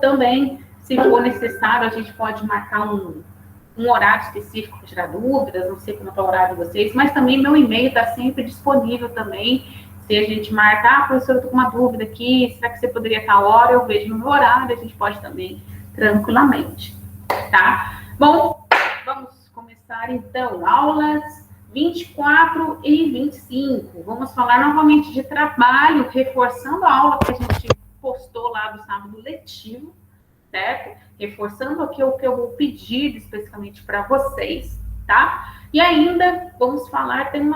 também, se for necessário, a gente pode marcar um horário específico para tirar dúvidas, não sei como está o horário de vocês, mas também meu e-mail está sempre disponível também. Se a gente marcar, professora, eu estou com uma dúvida aqui, será que você poderia estar a hora? Eu vejo no meu horário, a gente pode também tranquilamente, tá? Bom, vamos começar então, aulas 24 e 25. Vamos falar novamente de trabalho, reforçando a aula que a gente postou lá do sábado letivo, certo? Reforçando aqui o que eu vou pedir especificamente para vocês, tá? E ainda vamos falar, tem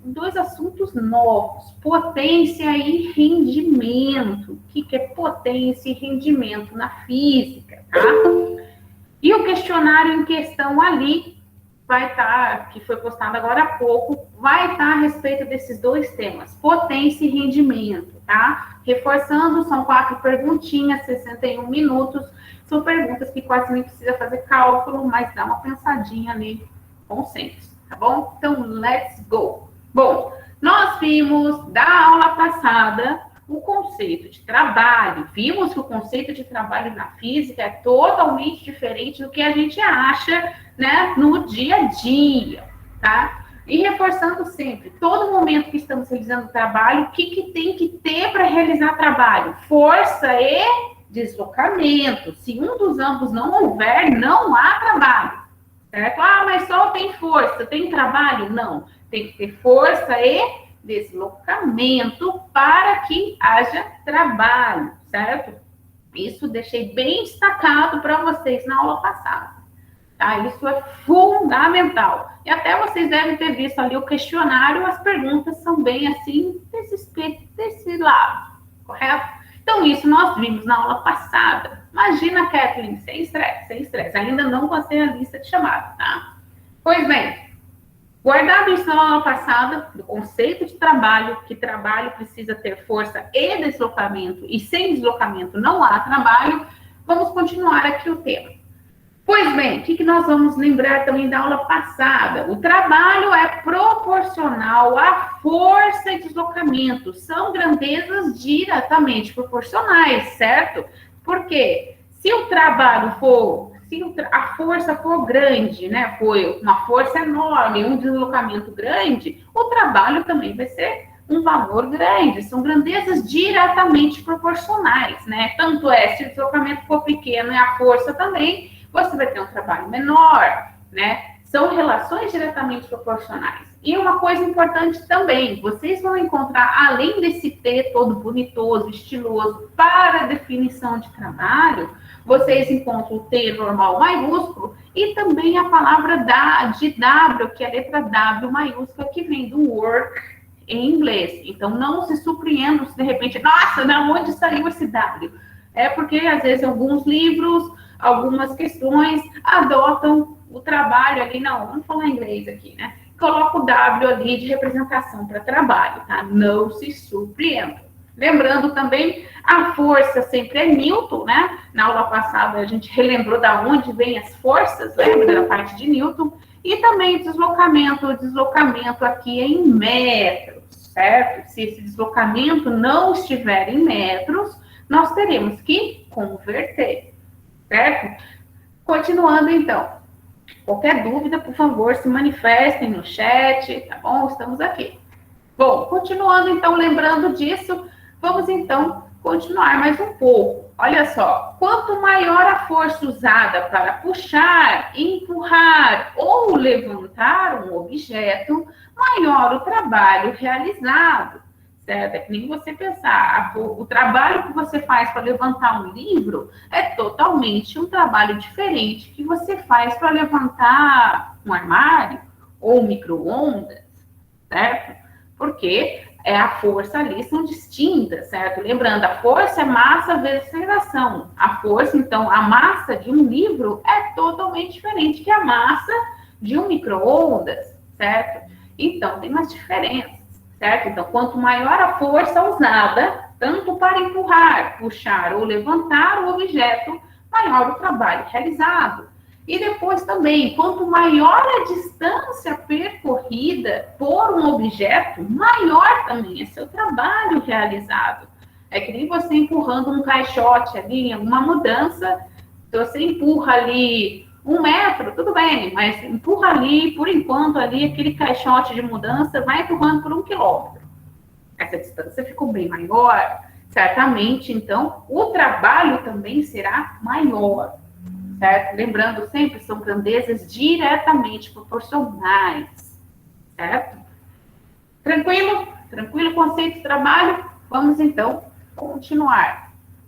dois assuntos novos, potência e rendimento. O que é potência e rendimento na física, tá? E o questionário em questão ali vai estar, que foi postado agora há pouco, vai estar a respeito desses dois temas, potência e rendimento, tá? Reforçando, são 4 perguntinhas, 61 minutos, são perguntas que quase nem precisa fazer cálculo, mas dá uma pensadinha ali, bom senso, tá bom? Então, let's go! Bom, nós vimos da aula passada o conceito de trabalho. Vimos que o conceito de trabalho na física é totalmente diferente do que a gente acha, né, no dia a dia, tá? E reforçando sempre, todo momento que estamos realizando trabalho, o que tem que ter para realizar trabalho? Força e deslocamento. Se um dos ambos não houver, não há trabalho, certo? Ah, mas só tem força, tem trabalho? Não, tem que ter força e deslocamento para que haja trabalho, certo? Isso deixei bem destacado para vocês na aula passada, tá? Isso é fundamental. E até vocês devem ter visto ali o questionário, as perguntas são bem assim, desse lado, correto? Então, isso nós vimos na aula passada. Imagina, Kathleen, sem estresse. Ainda não passei a lista de chamadas, tá? Pois bem, guardado isso na aula passada, do conceito de trabalho, que trabalho precisa ter força e deslocamento, e sem deslocamento não há trabalho, vamos continuar aqui o tema. Pois bem, o que nós vamos lembrar também da aula passada? O trabalho é proporcional à força e deslocamento, são grandezas diretamente proporcionais, certo? Porque se o trabalho for, se a força for grande, né, foi uma força enorme, um deslocamento grande, o trabalho também vai ser um valor grande, são grandezas diretamente proporcionais, né? Tanto é, se o deslocamento for pequeno e a força também, você vai ter um trabalho menor, né? São relações diretamente proporcionais. E uma coisa importante também, vocês vão encontrar, além desse T todo bonitoso, estiloso, para a definição de trabalho, vocês encontram o T normal maiúsculo e também a palavra de W, que é a letra W maiúscula, que vem do work em inglês. Então, não se surpreendam se de repente, nossa, de onde saiu esse W? É porque, às vezes, alguns livros, algumas questões adotam o trabalho ali, não, vamos falar inglês aqui, né? Coloca o W ali de representação para trabalho, tá? Não se surpreendam. Lembrando também, a força sempre é Newton, né? Na aula passada a gente relembrou da onde vem as forças, lembra da parte de Newton? E também deslocamento, o deslocamento aqui é em metros, certo? Se esse deslocamento não estiver em metros, nós teremos que converter, certo? Continuando, então. Qualquer dúvida, por favor, se manifestem no chat, tá bom? Estamos aqui. Bom, continuando, então, lembrando disso, vamos, então, continuar mais um pouco. Olha só, quanto maior a força usada para puxar, empurrar ou levantar um objeto, maior o trabalho realizado. Certo? É que nem você pensar, o trabalho que você faz para levantar um livro é totalmente um trabalho diferente que você faz para levantar um armário ou um micro-ondas, certo? Porque a força ali são distintas, certo? Lembrando, a força é massa vezes aceleração. A força, então, a massa de um livro é totalmente diferente que a massa de um micro-ondas, certo? Então, tem umas diferenças. Certo? Então, quanto maior a força usada, tanto para empurrar, puxar ou levantar o objeto, maior o trabalho realizado. E depois também, quanto maior a distância percorrida por um objeto, maior também é seu trabalho realizado. É que nem você empurrando um caixote ali em alguma mudança, se você empurra ali 1 metro, tudo bem, mas empurra ali, por enquanto, ali, aquele caixote de mudança, vai empurrando por 1 quilômetro. Essa distância ficou bem maior, certamente, então, o trabalho também será maior, certo? Lembrando sempre, são grandezas diretamente proporcionais, certo? Tranquilo? Tranquilo o conceito de trabalho? Vamos, então, continuar.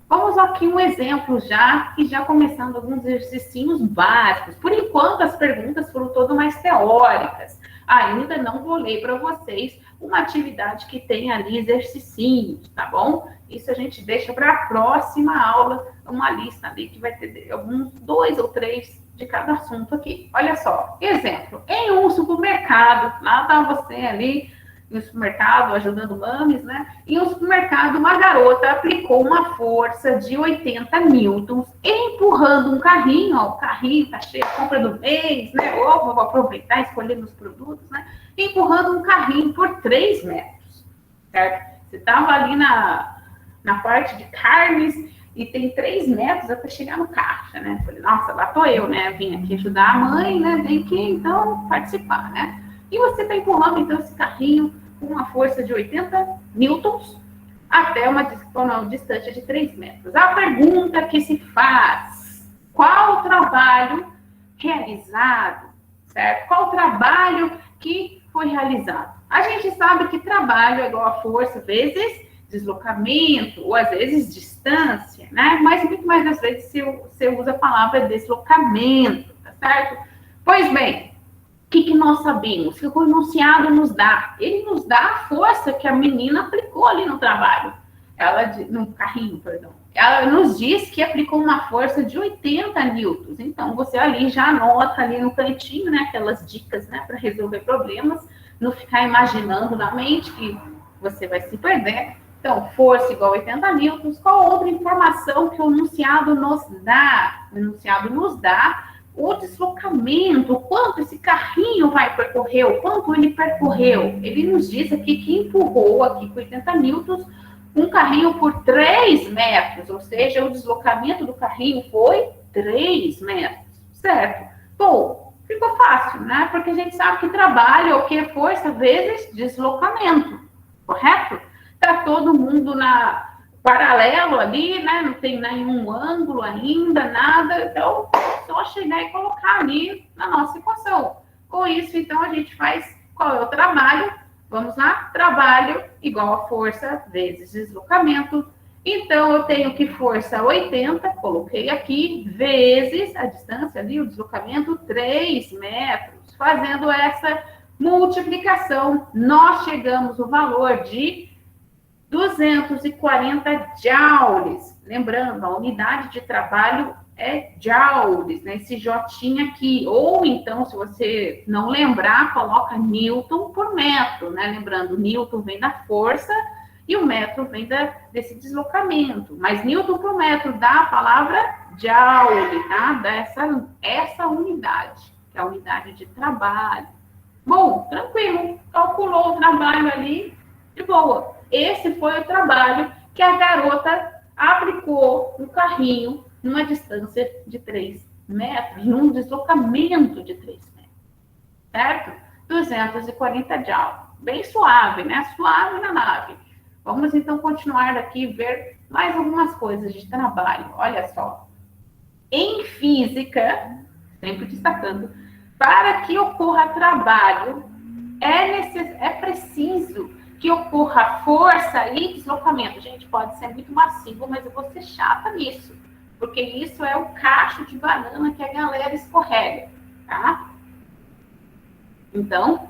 Vamos aqui um exemplo já, e já começando alguns exercícios básicos. Por enquanto, as perguntas foram todas mais teóricas. Ainda não vou ler para vocês uma atividade que tem ali exercícios, tá bom? Isso a gente deixa para a próxima aula, uma lista ali que vai ter alguns 2 ou 3 de cada assunto aqui. Olha só, exemplo, em um supermercado, lá está você ali no supermercado, ajudando mames, né? Em um supermercado, uma garota aplicou uma força de 80 newtons, empurrando um carrinho, ó, o carrinho tá cheio, compra do mês, né? Ou vou aproveitar, escolhendo os produtos, né? Empurrando um carrinho por 3 metros, certo? Você tava ali na parte de carnes e tem 3 metros até chegar no caixa, né? Falei, nossa, lá tô eu, né? Vim aqui ajudar a mãe, né? Vem aqui, então, participar, né? E você está empurrando, então, esse carrinho com uma força de 80 newtons até uma distância de 3 metros. A pergunta que se faz, qual o trabalho realizado, certo? Qual o trabalho que foi realizado? A gente sabe que trabalho é igual a força vezes deslocamento, ou às vezes distância, né? Mas muito mais das vezes você usa a palavra deslocamento, tá certo? Pois bem, o que nós sabemos? Que o enunciado nos dá? Ele nos dá a força que a menina aplicou ali no trabalho. No carrinho, perdão. Ela nos diz que aplicou uma força de 80 newtons. Então, você ali já anota ali no cantinho, né? Aquelas dicas, né? Para resolver problemas. Não ficar imaginando na mente que você vai se perder. Então, força igual a 80 newtons. Qual outra informação que o enunciado nos dá? O enunciado nos dá o deslocamento, o quanto esse carrinho vai percorrer, o quanto ele percorreu. Ele nos diz aqui que empurrou aqui com 80 newtons um carrinho por 3 metros, ou seja, o deslocamento do carrinho foi 3 metros, certo? Bom, ficou fácil, né? Porque a gente sabe que trabalho é o que? Força vezes deslocamento, correto? Tá todo mundo na paralelo ali, né? Não tem nenhum ângulo ainda, nada. Então, só chegar e colocar ali na nossa equação. Com isso, então, a gente faz qual é o trabalho? Vamos lá? Trabalho igual a força vezes deslocamento. Então, eu tenho que força 80, coloquei aqui, vezes a distância ali, o deslocamento, 3 metros. Fazendo essa multiplicação, nós chegamos ao valor de 240 joules. Lembrando, a unidade de trabalho é joules, né? Esse jotinha aqui. Ou então, se você não lembrar, coloca newton por metro, né? Lembrando, newton vem da força e o metro vem desse deslocamento. Mas newton por metro dá a palavra joule, tá? Dá essa unidade, que é a unidade de trabalho. Bom, tranquilo. Calculou o trabalho ali, de boa. Esse foi o trabalho que a garota aplicou no carrinho numa distância de 3 metros, num deslocamento de 3 metros, certo? 240 joules. Bem suave, né? Suave na nave. Vamos, então, continuar aqui e ver mais algumas coisas de trabalho. Olha só. Em física, sempre destacando, para que ocorra trabalho, é preciso que ocorra força e deslocamento. Gente, pode ser muito massivo, mas eu vou ser chata nisso, porque isso é o cacho de banana que a galera escorrega, tá? Então,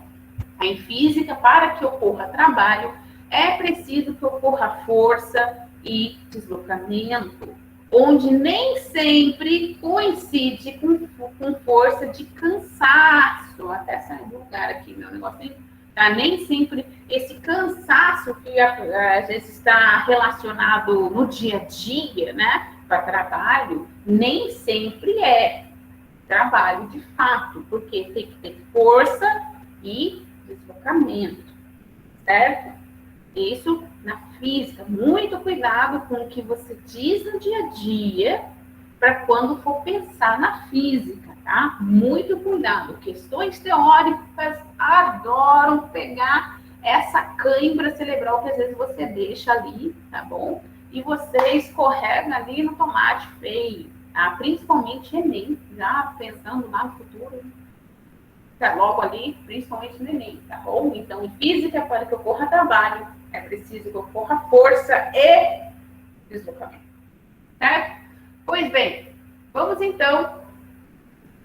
em física, para que ocorra trabalho, é preciso que ocorra força e deslocamento, onde nem sempre coincide com força de cansaço. Até sair do lugar aqui, meu negócio. Tá? Nem sempre esse cansaço que às vezes está relacionado no dia a dia, né, para trabalho, nem sempre é trabalho de fato, porque tem que ter força e deslocamento, certo? Isso na física. Muito cuidado com o que você diz no dia a dia para quando for pensar na física, tá? Muito cuidado. Questões teóricas adoram pegar essa cãibra cerebral que às vezes você deixa ali, tá bom? E você escorrega ali no tomate feio, tá? Principalmente Enem, já pensando lá no futuro, tá logo ali, principalmente no Enem, tá bom? Então, em física, para que ocorra trabalho, é preciso que ocorra força e deslocamento, certo? Pois bem, vamos então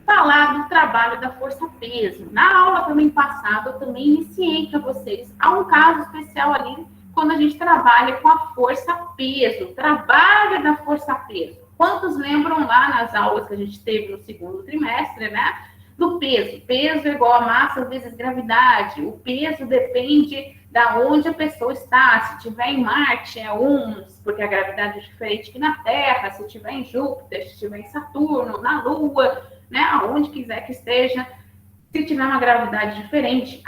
falar do trabalho da força-peso. Na aula também passada, eu também iniciei para vocês. Há um caso especial ali, quando a gente trabalha com a força-peso, trabalho da força-peso. Quantos lembram lá nas aulas que a gente teve no segundo trimestre, né? Do peso. Peso é igual a massa vezes gravidade. O peso depende da onde a pessoa está. Se estiver em Marte, é 1, porque a gravidade é diferente que na Terra. Se estiver em Júpiter, se estiver em Saturno, na Lua, né? Aonde quiser que esteja. Se tiver uma gravidade diferente,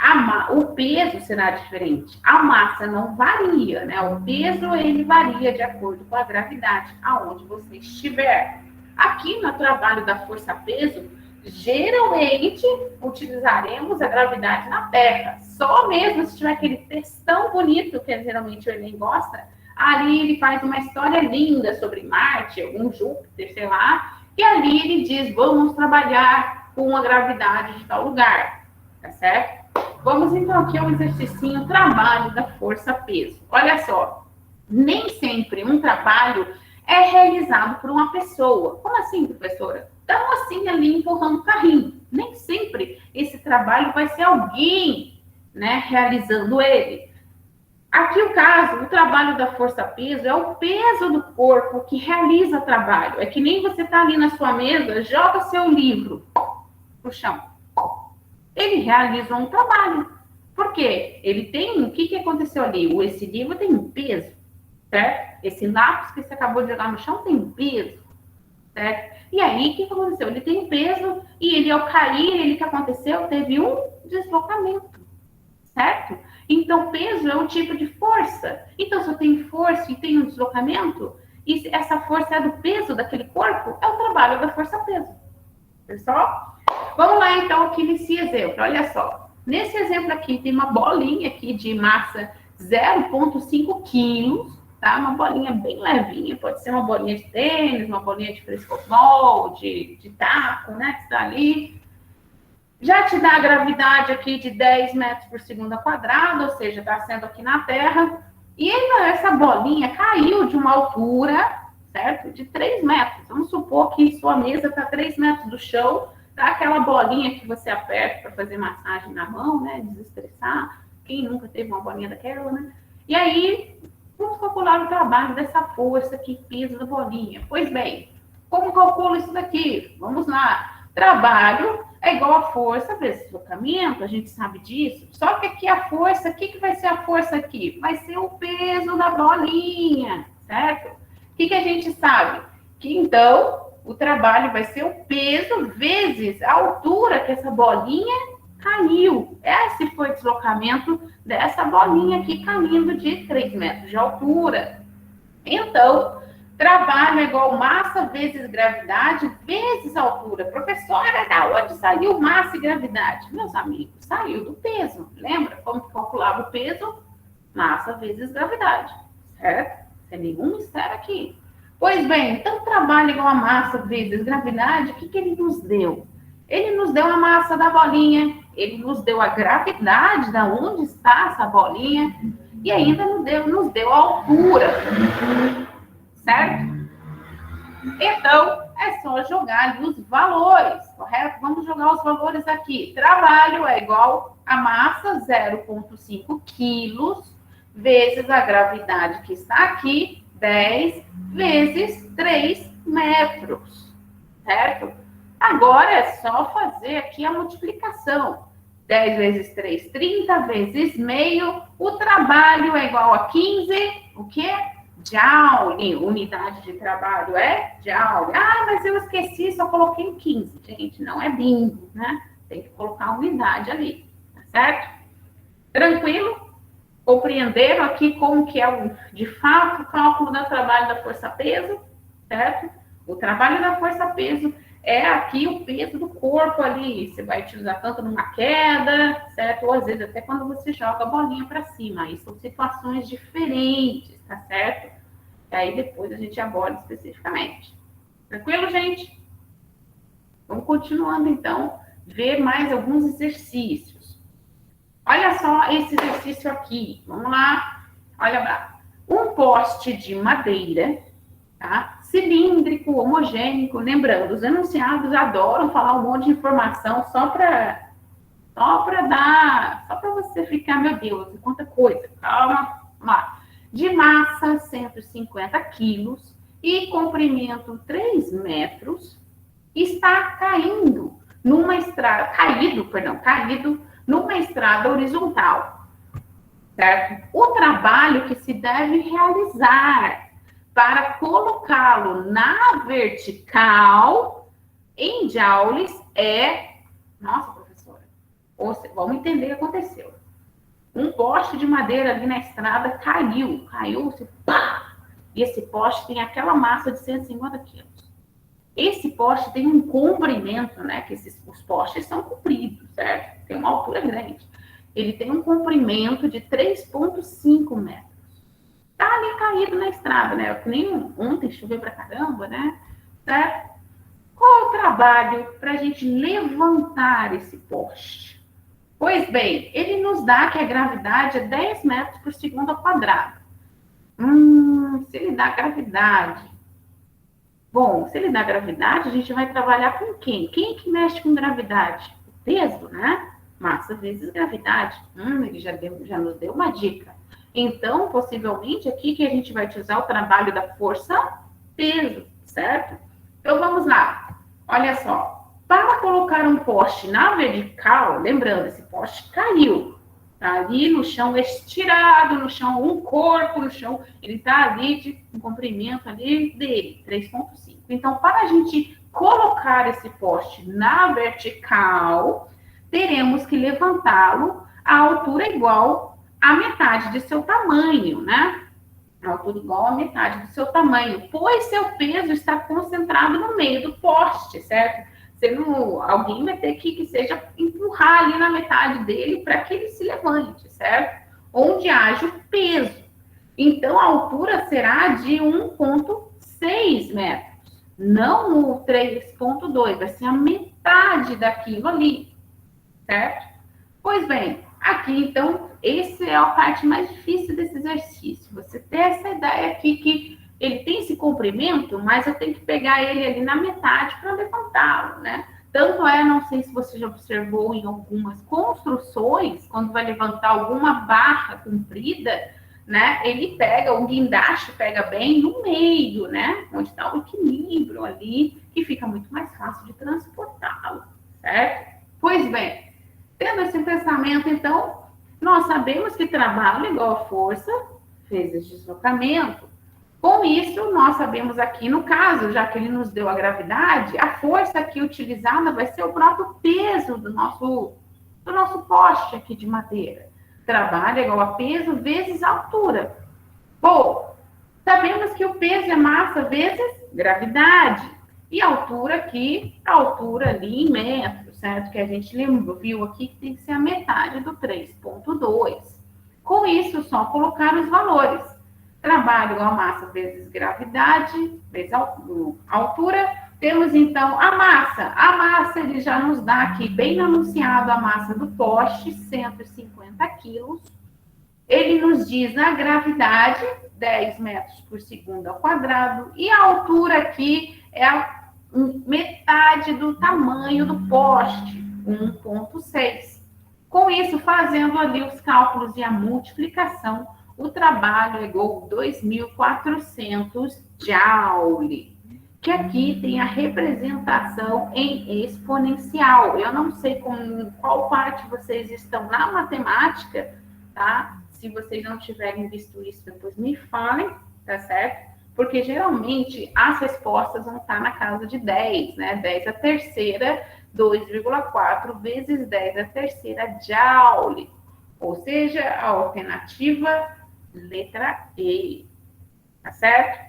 o peso será diferente. A massa não varia, né? O peso, ele varia de acordo com a gravidade, aonde você estiver. Aqui no trabalho da força-peso, geralmente utilizaremos a gravidade na Terra. Só mesmo se tiver aquele textão bonito, que geralmente o Enem gosta, ali ele faz uma história linda sobre Marte, algum Júpiter, sei lá, e ali ele diz, vamos trabalhar com a gravidade de tal lugar, tá certo? Vamos então aqui ao exercício trabalho da força-peso. Olha só, nem sempre um trabalho é realizado por uma pessoa. Como assim, professora? Então, assim, ali empurrando o carrinho. Nem sempre esse trabalho vai ser alguém, né, realizando ele. Aqui o caso, o trabalho da força-peso é o peso do corpo que realiza o trabalho. É que nem você está ali na sua mesa, joga seu livro pro chão. Ele realiza um trabalho. Por quê? Ele tem, o que aconteceu ali? Esse livro tem um peso, certo? Esse lápis que você acabou de jogar no chão tem um peso, certo? E aí, o que aconteceu? Ele tem peso e ele, ao cair, ele que aconteceu, teve um deslocamento, certo? Então, peso é um tipo de força. Então, se eu tenho força e tenho um deslocamento, e essa força é do peso daquele corpo, é o trabalho da força-peso. Pessoal? Vamos lá, então, aqui nesse exemplo. Olha só. Nesse exemplo aqui, tem uma bolinha aqui de massa 0,5 quilos, tá? Uma bolinha bem levinha. Pode ser uma bolinha de tênis, uma bolinha de frescobol, de taco, né? Que está ali. Já te dá a gravidade aqui de 10 metros por segundo ao quadrado, ou seja, está sendo aqui na Terra. E essa bolinha caiu de uma altura, certo? De 3 metros. Vamos supor que sua mesa está 3 metros do chão, tá? Aquela bolinha que você aperta para fazer massagem na mão, né? Desestressar. Quem nunca teve uma bolinha daquela, né? E aí, vamos calcular o trabalho dessa força que pesa da bolinha. Pois bem, como calculo isso daqui? Vamos lá. Trabalho é igual a força vezes deslocamento, a gente sabe disso. Só que aqui a força, o que vai ser a força aqui? Vai ser o peso da bolinha, certo? O que a gente sabe? Que então o trabalho vai ser o peso vezes a altura que essa bolinha caiu. Esse foi o deslocamento dessa bolinha aqui caindo de 3 metros de altura. Então, trabalho é igual massa vezes gravidade vezes altura. Professora, da onde saiu massa e gravidade? Meus amigos, saiu do peso. Lembra como que calculava o peso? Massa vezes gravidade, certo? Sem nenhum mistério aqui. Pois bem, então trabalho igual a massa vezes gravidade, o que ele nos deu? Ele nos deu a massa da bolinha, ele nos deu a gravidade da onde está essa bolinha e ainda nos deu a altura, certo? Então, é só jogar ali os valores, correto? Vamos jogar os valores aqui. Trabalho é igual a massa, 0,5 quilos, vezes a gravidade que está aqui, 10 vezes 3 metros, certo? Agora é só fazer aqui a multiplicação. 10 vezes 3, 30 vezes meio. O trabalho é igual a 15, o quê? Joule, unidade de trabalho é joule. Ah, mas eu esqueci, só coloquei 15. Gente, não é bingo, né? Tem que colocar a unidade ali, tá certo? Tranquilo? Compreenderam aqui como que é, de fato, o cálculo do trabalho da força-peso, certo? O trabalho da força-peso é aqui o peso do corpo ali. Você vai utilizar tanto numa queda, certo? Ou às vezes até quando você joga a bolinha para cima. Aí são situações diferentes, tá certo? E aí depois a gente aborda especificamente. Tranquilo, gente? Vamos continuando, então, ver mais alguns exercícios. Olha só esse exercício aqui. Vamos lá. Olha lá. Um poste de madeira, tá? Cilíndrico, homogêneo. Lembrando, os enunciados adoram falar um monte de informação só para você ficar, meu Deus, quanta coisa. Calma. Vamos lá. De massa, 150 quilos e comprimento 3 metros, está caído numa estrada horizontal, certo? O trabalho que se deve realizar para colocá-lo na vertical em joules é... Nossa, professora, vamos entender o que aconteceu. Um poste de madeira ali na estrada caiu, pá! E esse poste tem aquela massa de 150 quilos. Esse poste tem um comprimento, né? Que os postes são compridos, certo? Tem uma altura grande. Ele tem um comprimento de 3,5 metros. Tá ali caído na estrada, né? Que nem ontem choveu pra caramba, né? Certo? Qual é o trabalho para a gente levantar esse poste? Pois bem, ele nos dá que a gravidade é 10 metros por segundo ao quadrado. Se ele dá gravidade... Bom, se ele dá gravidade, a gente vai trabalhar com quem? Quem que mexe com gravidade? O peso, né? Massa vezes gravidade. Ele já nos deu uma dica. Então, possivelmente, aqui que a gente vai utilizar o trabalho da força-peso, certo? Então, vamos lá. Olha só. Para colocar um poste na vertical, lembrando, esse poste caiu. Tá ali no chão, estirado no chão, um corpo no chão, ele tá ali de um comprimento ali dele, 3,5. Então, para a gente colocar esse poste na vertical, teremos que levantá-lo à altura igual à metade de seu tamanho, né? A altura igual à metade do seu tamanho, pois seu peso está concentrado no meio do poste, certo? Alguém vai ter que seja empurrar ali na metade dele para que ele se levante, certo? Onde haja o peso. Então, a altura será de 1,6 metros, não o 3,2, vai ser a metade daquilo ali, certo? Pois bem, aqui, então, essa é a parte mais difícil desse exercício. Você ter essa ideia aqui que ele tem esse comprimento, mas eu tenho que pegar ele ali na metade para levantá-lo, né? Tanto é, não sei se você já observou em algumas construções, quando vai levantar alguma barra comprida, né? Ele pega, o guindaste pega bem no meio, né? Onde está o equilíbrio ali, que fica muito mais fácil de transportá-lo, certo? Pois bem, tendo esse pensamento, então, nós sabemos que trabalho igual a força vezes deslocamento. Com isso, nós sabemos aqui, no caso, já que ele nos deu a gravidade, a força aqui utilizada vai ser o próprio peso do nosso poste aqui de madeira. Trabalho é igual a peso vezes altura. Bom, sabemos que o peso é massa vezes gravidade. E a altura aqui, a altura ali em metros, certo? Que a gente viu aqui que tem que ser a metade do 3,2. Com isso, só colocar os valores. Trabalho igual a massa vezes gravidade, vezes altura. Temos, então, a massa. A massa, ele já nos dá aqui, bem anunciado, a massa do poste, 150 quilos. Ele nos diz a gravidade, 10 metros por segundo ao quadrado. E a altura aqui é a metade do tamanho do poste, 1,6. Com isso, fazendo ali os cálculos e a multiplicação, o trabalho é igual a 2.400 joule, que aqui tem a representação em exponencial. Eu não sei qual parte vocês estão na matemática, tá? Se vocês não tiverem visto isso, depois me falem, tá certo? Porque geralmente as respostas vão estar na casa de 10, né? 10 a terceira, 2,4 vezes 10 a terceira joule. Ou seja, a alternativa letra E, tá certo?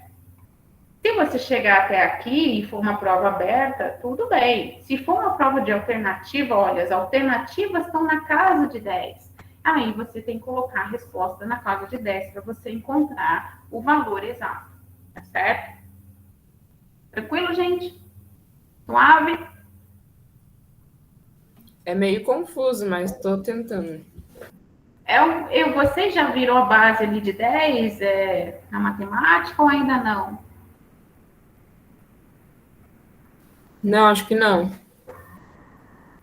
Se você chegar até aqui e for uma prova aberta, tudo bem. Se for uma prova de alternativa, olha, as alternativas estão na casa de 10. Aí você tem que colocar a resposta na casa de 10 para você encontrar o valor exato, tá certo? Tranquilo, gente? Suave? É meio confuso, mas estou tentando. Você já virou a base ali de 10 na matemática ou ainda não? Não, acho que não.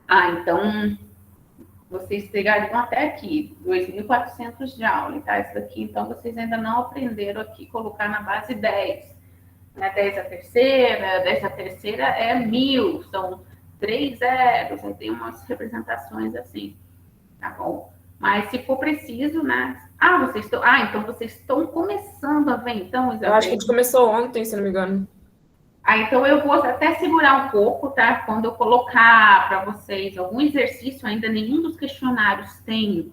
Ah, então vocês pegariam até aqui, 2.400 de aula, tá? Isso daqui, então, vocês ainda não aprenderam aqui colocar na base 10. Né? 10 a terceira é 1.000, são 3 zeros, aí tem umas representações assim, tá bom? Mas se for preciso, né? Então vocês estão começando a ver, então, Eu acho que a Isabel. gente começou ontem, se não me engano. Então eu vou até segurar um pouco, tá? Quando eu colocar para vocês algum exercício, ainda nenhum dos questionários tem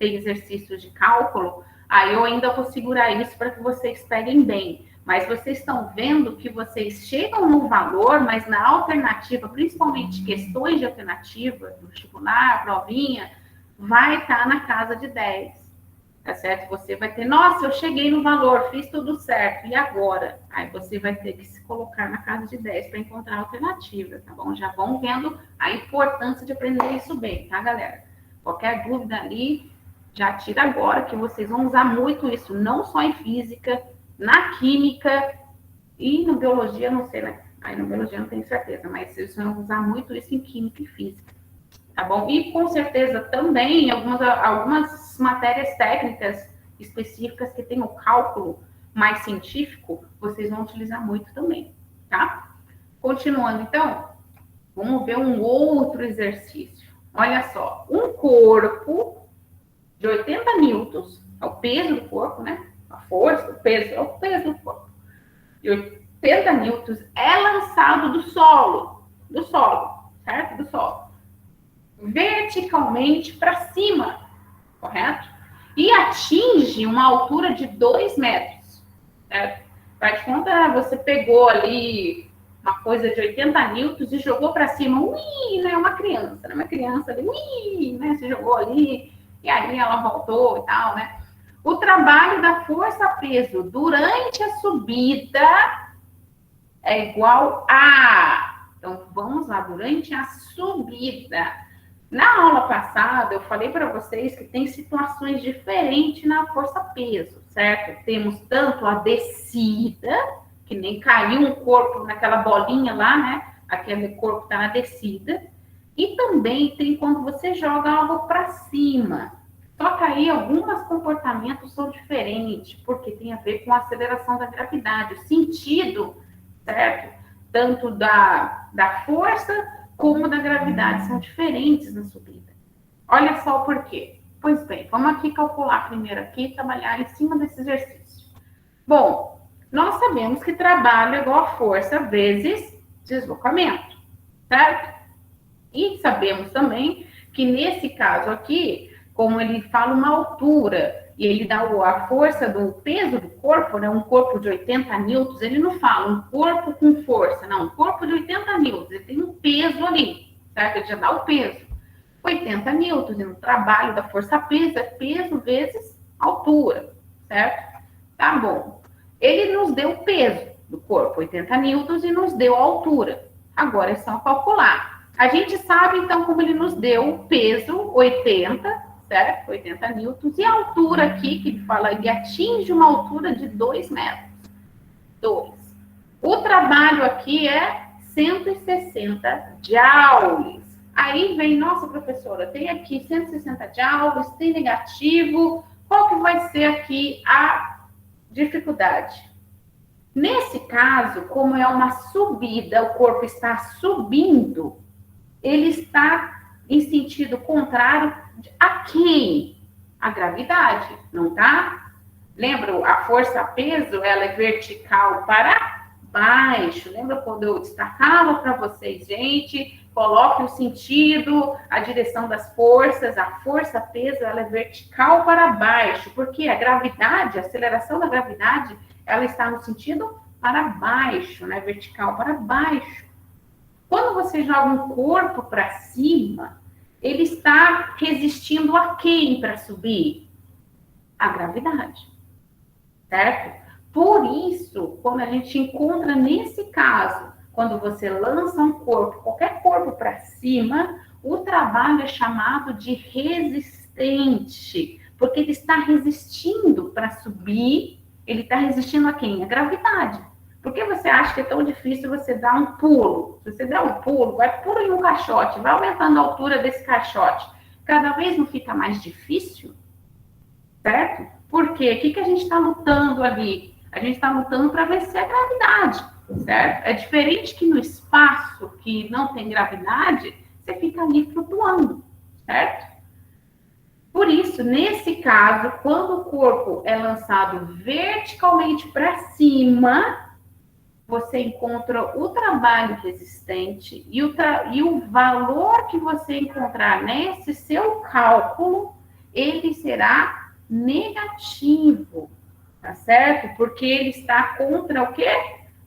exercícios de cálculo, aí eu ainda vou segurar isso para que vocês peguem bem. Mas vocês estão vendo que vocês chegam no valor, mas na alternativa, principalmente questões de alternativa, do vestibular, provinha, vai estar na casa de 10. Tá certo? Você vai ter, nossa, eu cheguei no valor, fiz tudo certo, e agora? Aí você vai ter que se colocar na casa de 10 para encontrar a alternativa, tá bom? Já vão vendo a importância de aprender isso bem, tá, galera? Qualquer dúvida ali, já tira agora, que vocês vão usar muito isso, não só em física, na química e na biologia, não sei, né? Aí na biologia não tenho certeza, mas vocês vão usar muito isso em química e física. Tá bom? E com certeza também algumas matérias técnicas específicas que tem o cálculo mais científico, vocês vão utilizar muito também, tá? Continuando, então, vamos ver um outro exercício. Olha só, um corpo de 80 newtons, é o peso do corpo, né? A força, o peso, é o peso do corpo. De 80 newtons é lançado do solo, certo? Do solo. Verticalmente para cima, correto? E atinge uma altura de 2 metros, certo? Faz de conta, você pegou ali uma coisa de 80 newtons e jogou para cima, ui, né? Uma criança, né? Uma criança ali, ui, né? Você jogou ali, e aí ela voltou e tal, né? O trabalho da força-peso durante a subida é igual a... Então, vamos lá, durante a subida. Na aula passada, eu falei para vocês que tem situações diferentes na força-peso, certo? Temos tanto a descida, que nem caiu um corpo naquela bolinha lá, né? Aquele corpo está na descida. E também tem quando você joga algo para cima. Só que aí alguns comportamentos são diferentes, porque tem a ver com a aceleração da gravidade, o sentido, certo? Tanto da força como da gravidade são diferentes na subida. Olha só o porquê. Pois bem, vamos aqui calcular primeiro aqui e trabalhar em cima desse exercício. Bom, nós sabemos que trabalho é igual a força vezes deslocamento, certo? E sabemos também que nesse caso aqui, como ele fala uma altura e ele dá a força do peso do corpo, né? Um corpo de 80 newtons, ele não fala um corpo com força, não, um corpo de 80 newtons, ele tem um peso ali, certo? Ele já dá o peso. 80 newtons, e no trabalho da força-peso é peso vezes altura, certo? Tá bom. Ele nos deu o peso do corpo, 80 newtons, e nos deu a altura. Agora é só calcular. A gente sabe, então, como ele nos deu o peso, 80, certo? 80 newtons. E a altura aqui, que ele fala, ele atinge uma altura de 2 metros. 2. O trabalho aqui é 160 joules. Aí vem, nossa, professora, tem aqui 160 joules, tem negativo. Qual que vai ser aqui a dificuldade? Nesse caso, como é uma subida, o corpo está subindo, ele está em sentido contrário a quem? A gravidade, não tá? Lembra, a força-peso, ela é vertical para baixo. Lembra quando eu destacava para vocês, gente? Coloque o sentido, a direção das forças, a força-peso, ela é vertical para baixo, porque a gravidade, a aceleração da gravidade, ela está no sentido para baixo, né? Vertical para baixo. Quando você joga um corpo para cima, ele está resistindo a quem para subir? A gravidade, certo? Por isso, quando a gente encontra nesse caso, quando você lança um corpo, qualquer corpo para cima, o trabalho é chamado de resistente, porque ele está resistindo para subir, ele está resistindo a quem? A gravidade. Por que você acha que é tão difícil você dar um pulo? Se você der um pulo, vai pulo em um caixote, vai aumentando a altura desse caixote. Cada vez não fica mais difícil, certo? Por quê? O que a gente está lutando ali? A gente está lutando para vencer a gravidade, certo? É diferente que no espaço que não tem gravidade, você fica ali flutuando, certo? Por isso, nesse caso, quando o corpo é lançado verticalmente para cima, você encontra o trabalho resistente e o valor que você encontrar nesse seu cálculo, ele será negativo, tá certo? Porque ele está contra o quê?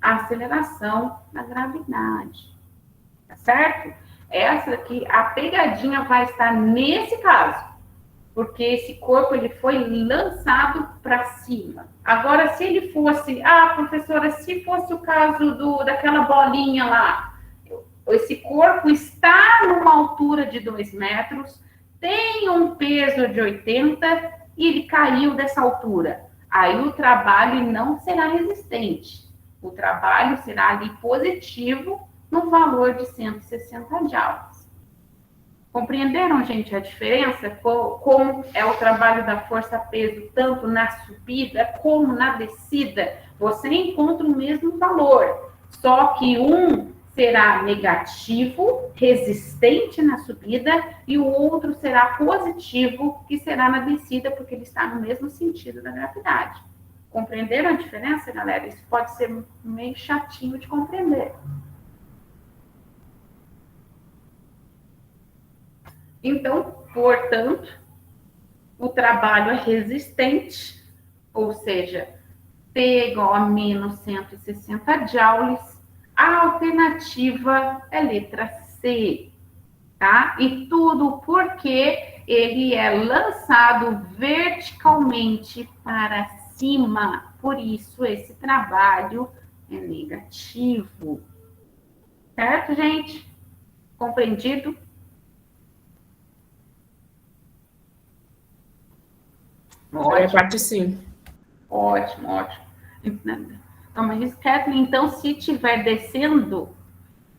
A aceleração da gravidade, tá certo? Essa aqui, a pegadinha vai estar nesse caso, porque esse corpo ele foi lançado para cima. Agora, se ele fosse, professora, se fosse o caso daquela bolinha lá, esse corpo está numa altura de 2 metros, tem um peso de 80 e ele caiu dessa altura. Aí o trabalho não será resistente. O trabalho será ali positivo no valor de 160 joules. Compreenderam, gente, a diferença? Como é o trabalho da força-peso, tanto na subida como na descida? Você encontra o mesmo valor, só que um será negativo, resistente na subida, e o outro será positivo, que será na descida, porque ele está no mesmo sentido da gravidade. Compreenderam a diferença, galera? Isso pode ser meio chatinho de compreender. Então, portanto, o trabalho é resistente, ou seja, T é igual a menos 160 joules. A alternativa é letra C, tá? E tudo porque ele é lançado verticalmente para cima. Por isso, esse trabalho é negativo. Certo, gente? Compreendido? Ótimo. Parte sim. Ótimo, ótimo. Então, mas Kathleen, então, se estiver descendo,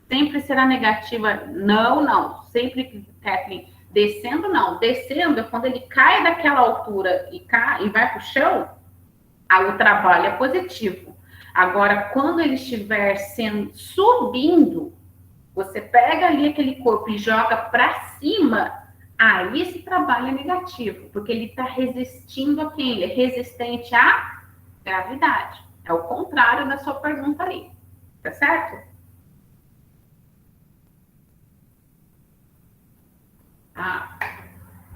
sempre será negativa? Não. Sempre, Kathleen, descendo não. Descendo é quando ele cai daquela altura e vai para o chão, aí o trabalho é positivo. Agora, quando ele estiver subindo, você pega ali aquele corpo e joga para cima, aí esse trabalho é negativo, porque ele está resistindo a quem? Ele é resistente à gravidade. É o contrário da sua pergunta ali. Tá certo?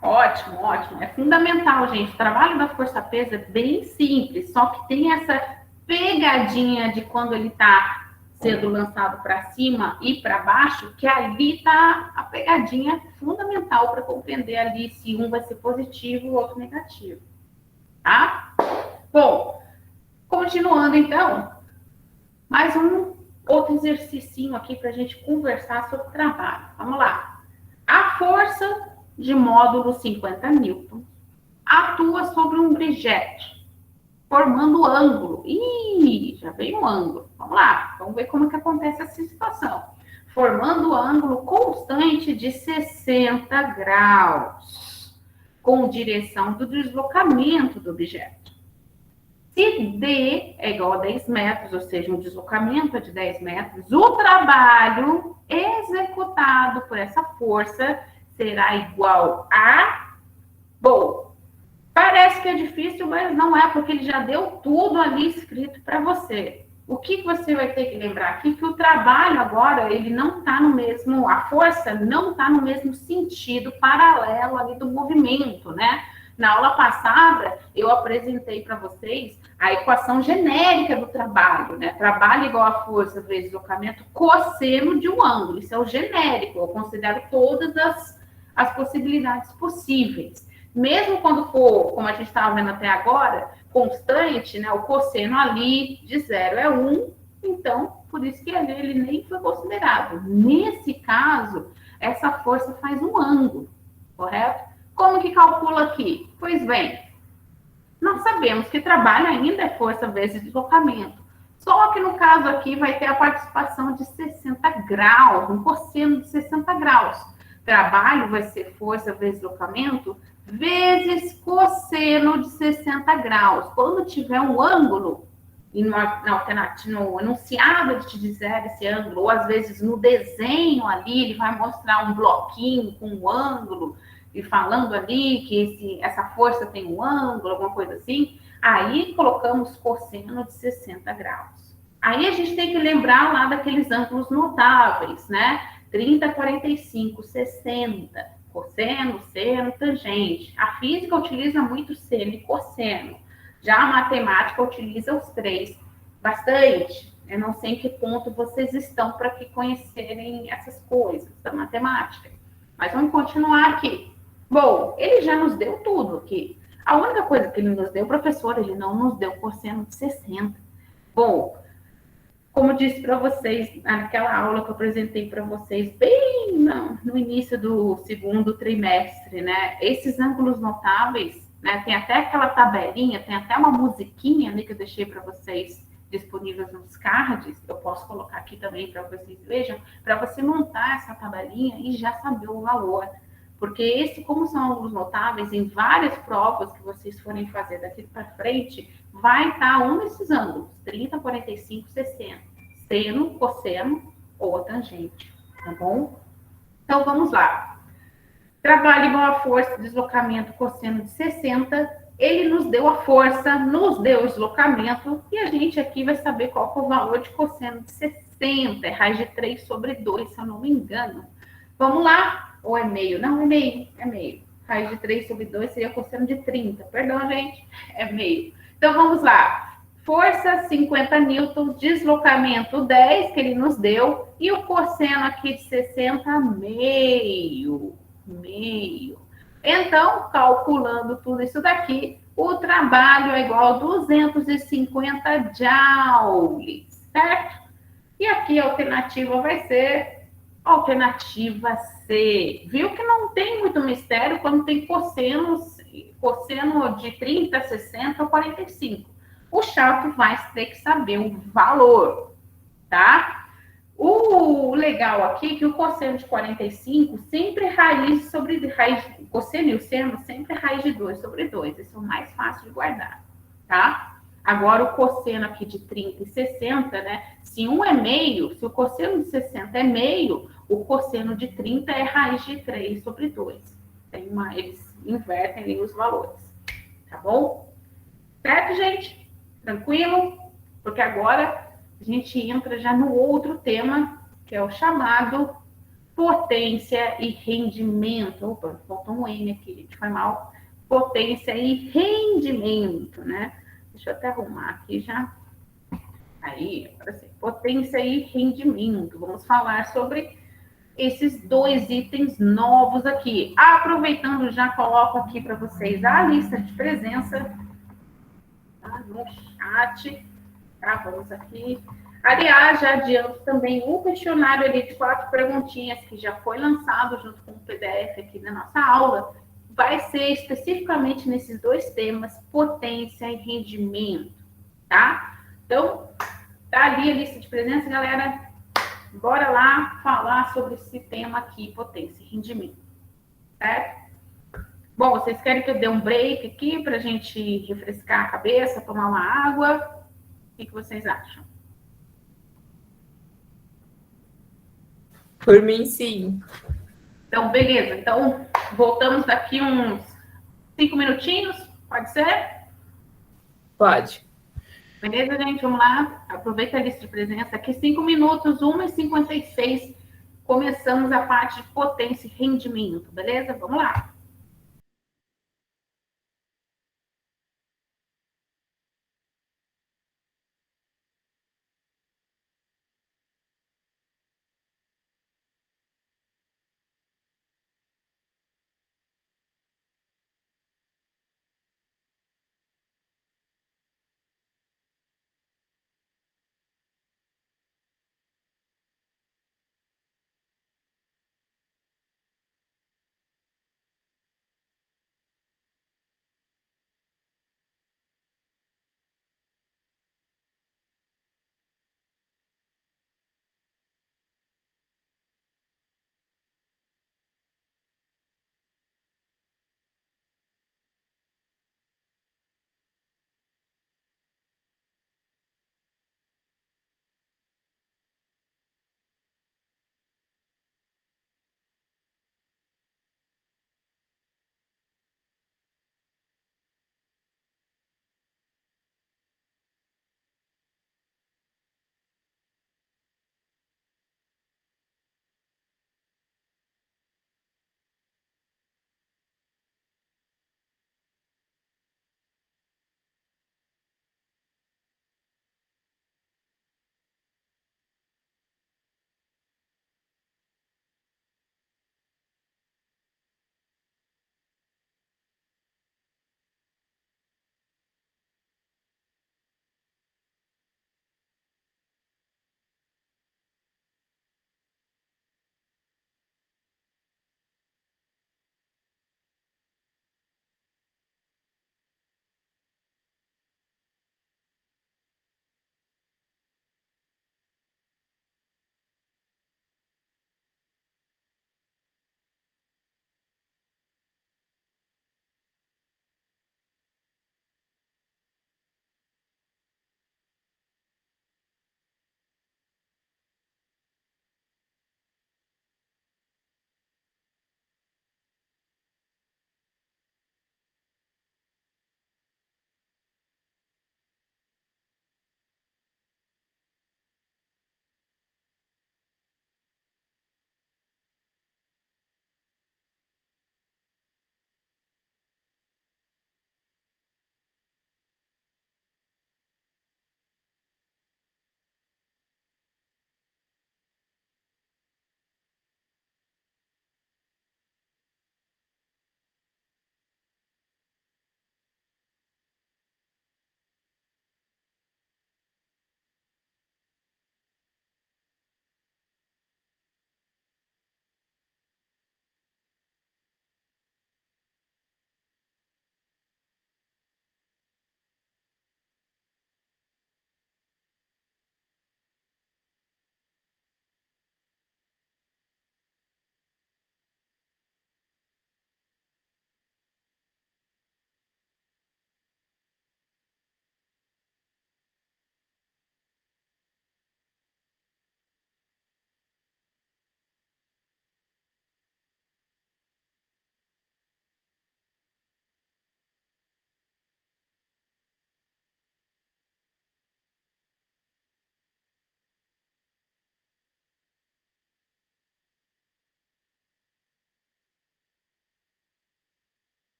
Ótimo, ótimo. É fundamental, gente. O trabalho da força-peso é bem simples, só que tem essa pegadinha de quando ele está sendo lançado para cima e para baixo, que ali está a pegadinha fundamental para compreender ali se um vai ser positivo e o outro negativo. Tá? Bom, continuando então, mais um outro exercício aqui para a gente conversar sobre o trabalho. Vamos lá. A força de módulo 50 newton atua sobre um objeto, formando ângulo. Já veio um ângulo. Vamos lá, vamos ver como que acontece essa situação. Formando ângulo constante de 60 graus, com direção do deslocamento do objeto. Se D é igual a 10 metros, ou seja, um deslocamento é de 10 metros, o trabalho executado por essa força será igual a... Bom, parece que é difícil, mas não é, porque ele já deu tudo ali escrito para você. o que você vai ter que lembrar aqui? Que o trabalho agora, ele não está no mesmo, a força não está no mesmo sentido paralelo ali do movimento, né? Na aula passada, eu apresentei para vocês a equação genérica do trabalho, né? Trabalho igual a força vezes deslocamento cosseno de um ângulo. Isso é o genérico, eu considero todas as possibilidades possíveis. Mesmo quando for, como a gente estava vendo até agora, constante, né? O cosseno ali de 0 é 1, então, por isso que ali ele nem foi considerado. Nesse caso, essa força faz um ângulo, correto? Como que calcula aqui? Pois bem, nós sabemos que trabalho ainda é força vezes deslocamento. Só que no caso aqui vai ter a participação de 60 graus, um cosseno de 60 graus. Trabalho vai ser força vezes deslocamento vezes cosseno de 60 graus. Quando tiver um ângulo, no enunciado de te dizer esse ângulo, ou às vezes no desenho ali, ele vai mostrar um bloquinho com um ângulo, e falando ali que essa força tem um ângulo, alguma coisa assim, aí colocamos cosseno de 60 graus. Aí a gente tem que lembrar lá daqueles ângulos notáveis, né? 30, 45, 60. Cosseno, seno, tangente. A física utiliza muito seno e cosseno. Já a matemática utiliza os três bastante. Eu não sei em que ponto vocês estão para que conhecerem essas coisas da matemática. Mas vamos continuar aqui. Bom, ele já nos deu tudo aqui. A única coisa que ele nos deu, professor, ele não nos deu cosseno de 60. Bom, como disse para vocês, naquela aula que eu apresentei para vocês, bem no início do segundo trimestre, né? Esses ângulos notáveis, né? Tem até aquela tabelinha, tem até uma musiquinha ali que eu deixei para vocês disponíveis nos cards. Eu posso colocar aqui também para vocês vejam, para você montar essa tabelinha e já saber o valor. Porque como são ângulos notáveis, em várias provas que vocês forem fazer daqui para frente, vai estar um desses ângulos, 30, 45, 60. Seno, cosseno ou tangente, tá bom? Então, vamos lá. Trabalho igual a força, deslocamento, cosseno de 60. Ele nos deu a força, nos deu o deslocamento, e a gente aqui vai saber qual é o valor de cosseno de 60. É raiz de 3 sobre 2, se eu não me engano. Vamos lá. Ou é meio? Não, é meio. É meio. Raiz de 3 sobre 2 seria cosseno de 30. Perdão, gente. É meio. Então, vamos lá. Força, 50 newton. Deslocamento, 10, que ele nos deu. E o cosseno aqui de 60, meio. Meio. Então, calculando tudo isso daqui, o trabalho é igual a 250 joules, certo? E aqui a alternativa vai ser alternativa C. Viu que não tem muito mistério quando tem cosseno de 30, 60 ou 45. O chato vai ter que saber o valor, tá? O legal aqui é que o cosseno de 45 sempre é raiz sobre raiz, o cosseno e o seno sempre é raiz de 2 sobre 2. Esse é o mais fácil de guardar, tá? Agora, o cosseno aqui de 30 e 60, né? Se um é meio, se o cosseno de 60 é meio, o cosseno de 30 é raiz de 3 sobre 2. Eles invertem ali os valores, tá bom? Certo, gente? Tranquilo? Porque agora a gente entra já no outro tema, que é o chamado potência e rendimento. Opa, faltou um N aqui, gente, foi mal. Potência e rendimento, né? Deixa eu até arrumar aqui já. Aí, agora sim. Potência e rendimento. Vamos falar sobre esses dois itens novos aqui. Aproveitando, já coloco aqui para vocês a lista de presença, tá? No chat. Tá, vamos aqui. Aliás, já adianto também um questionário ali de 4 perguntinhas que já foi lançado junto com o PDF aqui da nossa aula. Vai ser especificamente nesses dois temas, potência e rendimento, tá? Então, tá ali a lista de presença, galera. Bora lá falar sobre esse tema aqui, potência e rendimento, certo? Bom, vocês querem que eu dê um break aqui para a gente refrescar a cabeça, tomar uma água? O que vocês acham? Por mim, sim. Então, beleza. Então, voltamos daqui uns 5 minutinhos, pode ser? Pode. Beleza, gente? Vamos lá. Aproveita a lista de presença aqui. 5 minutos, 1h56. Começamos a parte de potência e rendimento. Beleza? Vamos lá.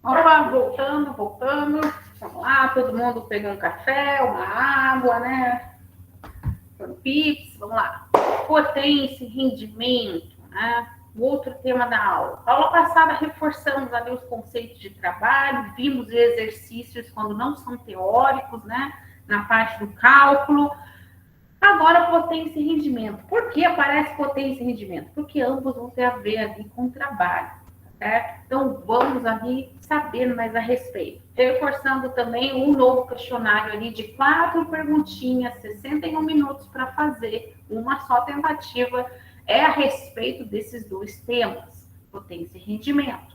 Opa, voltando. Vamos lá, todo mundo pegou um café, uma água, né? Um pips, vamos lá. Potência e rendimento, né? O outro tema da aula. Aula passada reforçamos ali os conceitos de trabalho, vimos exercícios quando não são teóricos, né? Na parte do cálculo. Agora, potência e rendimento. Por que aparece potência e rendimento? Porque ambos vão ter a ver ali com o trabalho, certo? Então, vamos ali saber mais a respeito. Reforçando também um novo questionário ali de 4 perguntinhas, 61 minutos para fazer, uma só tentativa, é a respeito desses 2 temas, potência e rendimento.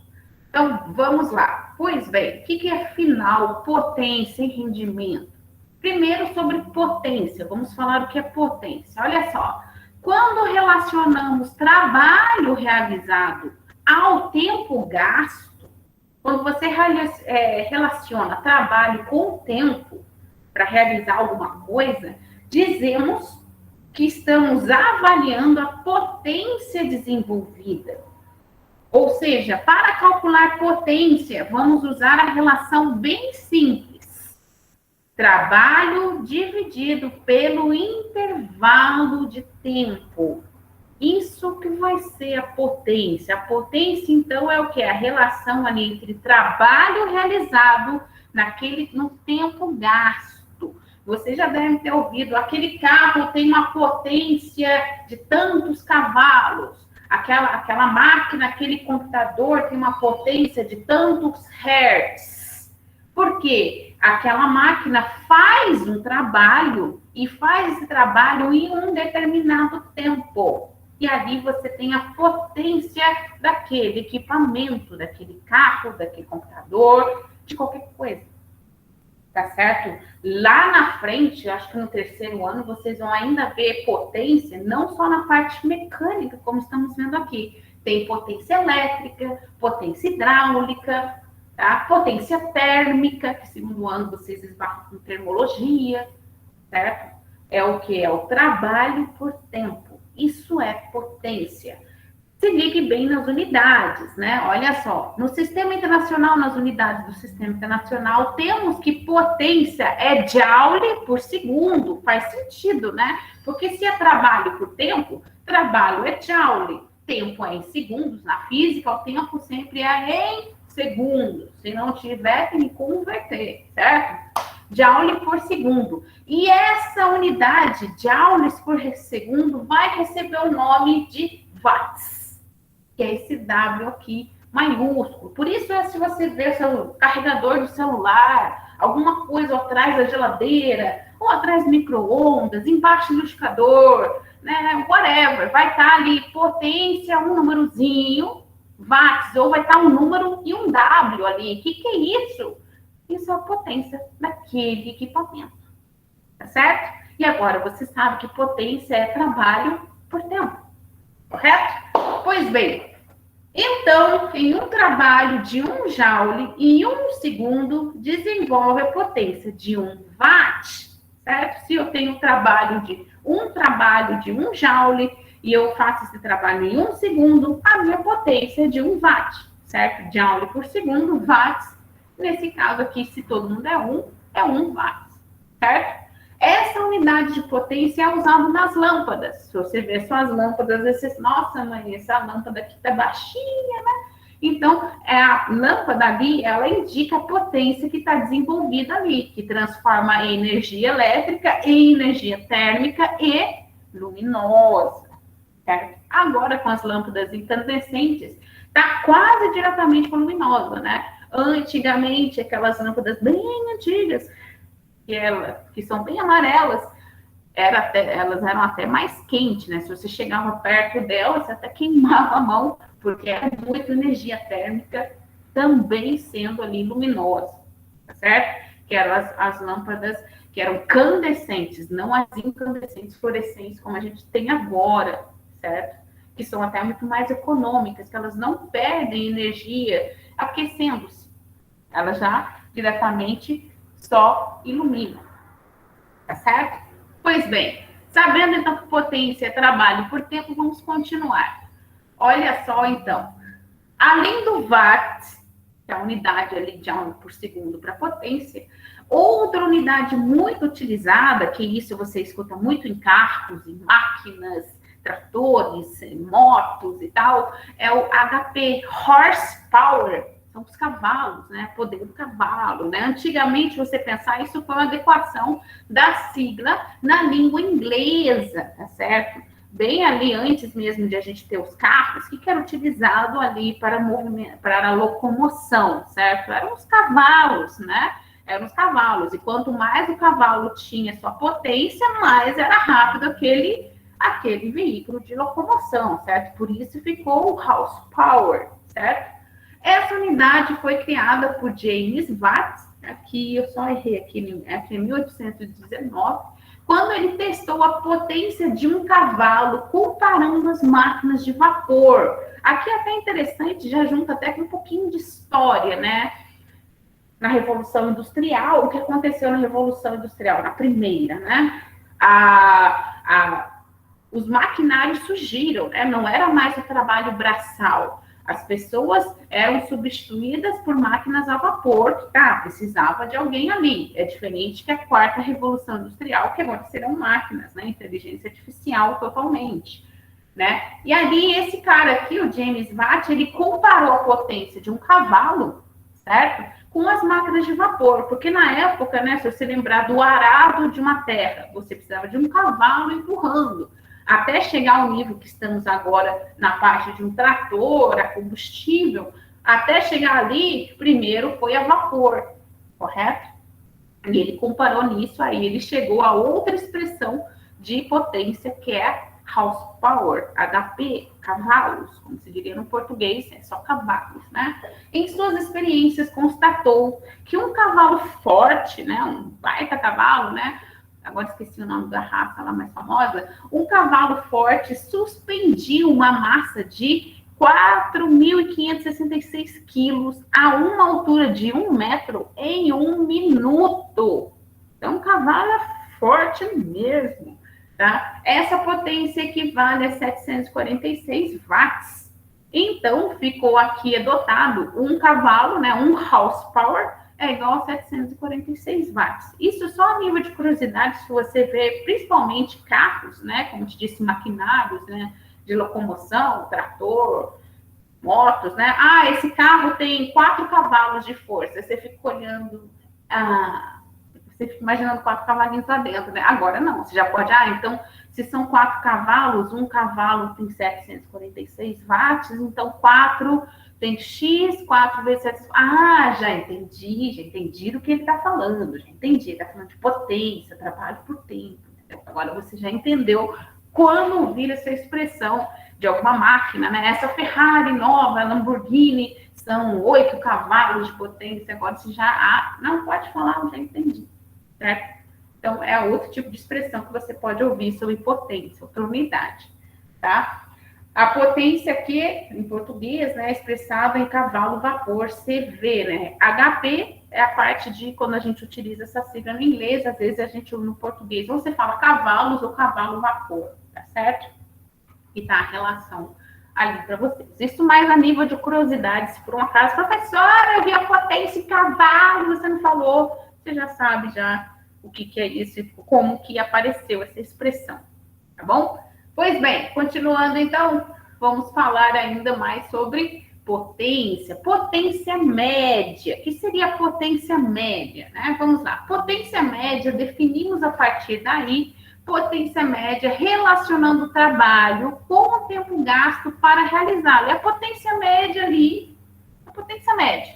Então, vamos lá. Pois bem, o que é afinal potência e rendimento? Primeiro, sobre potência. Vamos falar o que é potência. Olha só. Quando relacionamos trabalho realizado ao tempo gasto, quando você relaciona trabalho com tempo para realizar alguma coisa, dizemos que estamos avaliando a potência desenvolvida. Ou seja, para calcular potência, vamos usar a relação bem simples. Trabalho dividido pelo intervalo de tempo. Isso que vai ser a potência. A potência, então, é o que? A relação ali entre trabalho realizado no tempo gasto. Você já deve ter ouvido, aquele carro tem uma potência de tantos cavalos. Aquela máquina, aquele computador tem uma potência de tantos hertz. Por quê? Aquela máquina faz um trabalho e faz esse trabalho em um determinado tempo. E ali você tem a potência daquele equipamento, daquele carro, daquele computador, de qualquer coisa. Tá certo? Lá na frente, acho que no 3º ano, vocês vão ainda ver potência, não só na parte mecânica, como estamos vendo aqui. Tem potência elétrica, potência hidráulica, tá? Potência térmica, que segundo ano vocês esbarram com termologia, certo? É o que? É o trabalho por tempo. Isso é potência. Se ligue bem nas unidades, né? Olha só, no sistema internacional, nas unidades do sistema internacional, temos que potência é joule por segundo. Faz sentido, né? Porque se é trabalho por tempo, trabalho é joule. Tempo é em segundos. Na física, o tempo sempre é em segundos. Se não tiver, tem que converter, certo? Joule por segundo. E essa unidade, joules por segundo, vai receber o nome de watts, que é esse W aqui, maiúsculo. Por isso, se você vê o seu carregador do celular, alguma coisa atrás da geladeira, ou atrás do micro-ondas, embaixo do liquidificador, né, whatever, vai estar ali potência, um númerozinho, watts, ou vai estar um número e um W ali. O que é isso? Isso é a potência daquele equipamento, tá certo? E agora você sabe que potência é trabalho por tempo, correto? Pois bem, então, em um trabalho de 1 joule, em 1 segundo, desenvolve a potência de 1 watt, certo? Se eu tenho um trabalho de 1 joule e eu faço esse trabalho em 1 segundo, a minha potência é de 1 watt, certo? Joule por segundo, watts. Nesse caso aqui, se todo mundo é 1 watt, certo? Essa unidade de potência é usada nas lâmpadas. Se você ver suas lâmpadas, você diz, nossa, mãe, essa lâmpada aqui tá baixinha, né? Então, a lâmpada ali, ela indica a potência que está desenvolvida ali, que transforma a energia elétrica em energia térmica e luminosa, certo? Agora, com as lâmpadas incandescentes, tá quase diretamente com a luminosa, né? Antigamente, aquelas lâmpadas bem antigas, que são bem amarelas, elas eram até mais quentes, né? Se você chegava perto delas, você até queimava a mão, porque era muita energia térmica, também sendo ali luminosa, tá certo? Que eram as lâmpadas que eram candescentes, não as incandescentes fluorescentes, como a gente tem agora, certo? Que são até muito mais econômicas, que elas não perdem energia aquecendo-se. Elas já diretamente só ilumina, tá certo? Pois bem, sabendo então que potência é trabalho por tempo, vamos continuar. Olha só então, além do watt, que é a unidade ali de joule por segundo para potência, outra unidade muito utilizada, que isso você escuta muito em carros, em máquinas, tratores, motos e tal, é o HP, horsepower. são os cavalos, né? Poder do cavalo, né? Antigamente, você pensar, isso foi uma adequação da sigla na língua inglesa, tá certo? Bem ali antes mesmo de a gente ter os carros, que era utilizado ali para a locomoção, certo? Eram os cavalos, né? Eram os cavalos. E quanto mais o cavalo tinha sua potência, mais era rápido aquele veículo de locomoção, certo? Por isso ficou o horsepower, certo? Essa unidade foi criada por James Watt, aqui eu só errei aqui, em 1819, quando ele testou a potência de um cavalo comparando as máquinas de vapor. Aqui é até interessante, já junta até com um pouquinho de história, né? Na Revolução Industrial, o que aconteceu na Revolução Industrial? Na primeira, né? Os maquinários surgiram, né? Não era mais o trabalho braçal. As pessoas eram substituídas por máquinas a vapor, que precisava de alguém ali. É diferente que a quarta revolução industrial, que agora serão máquinas, né? Inteligência artificial totalmente, né? E ali, esse cara aqui, o James Watt, ele comparou a potência de um cavalo, certo? Com as máquinas de vapor, porque na época, né, se você lembrar do arado de uma terra, você precisava de um cavalo empurrando. Até chegar ao nível que estamos agora na parte de um trator, a combustível, até chegar ali, primeiro foi a vapor, correto? E ele comparou nisso, aí ele chegou a outra expressão de potência, que é horsepower, HP, cavalos, como se diria no português, é só cavalos, né? Em suas experiências, constatou que um cavalo forte, né, um baita cavalo, né, agora esqueci o nome da raça lá mais famosa, um cavalo forte suspendia uma massa de 4.566 quilos a uma altura de 1 metro em 1 minuto. Então, o cavalo é forte mesmo, tá? Essa potência equivale a 746 watts. Então, ficou aqui adotado um cavalo, né, um horsepower, é igual a 746 watts. Isso só a nível de curiosidade, se você vê principalmente carros, né, como te disse, maquinários, né, de locomoção, trator, motos, né? Esse carro tem 4 cavalos de força. Você fica olhando, você fica imaginando 4 cavalinhos lá dentro, né? Agora não, você já pode, então, se são 4 cavalos, um cavalo tem 746 watts, então 4 tem X, 4 vezes 7. Já entendi do que ele está falando, já entendi. Ele está falando de potência, trabalho por tempo. Entendeu? Agora você já entendeu quando vir essa expressão de alguma máquina, né? Essa Ferrari nova, Lamborghini, são 8 cavalos de potência. Agora você já, não pode falar, já entendi, certo? Então, é outro tipo de expressão que você pode ouvir sobre potência, outra unidade, tá? A potência aqui, em português, né, é expressada em cavalo-vapor, CV, né? HP é a parte de quando a gente utiliza essa sigla no inglês, às vezes a gente no português, ou você fala cavalos ou cavalo-vapor, tá certo? E tá a relação ali para vocês. Isso mais a nível de curiosidade, se por um acaso, professora, eu vi a potência em cavalo, você não falou, você já sabe já o que é isso e como que apareceu essa expressão, tá bom? Pois bem, continuando então, vamos falar ainda mais sobre potência. Potência média. O que seria a potência média, né? Vamos lá. Potência média, definimos a partir daí, potência média relacionando o trabalho com o tempo gasto para realizá-lo. É a potência média ali, a potência média.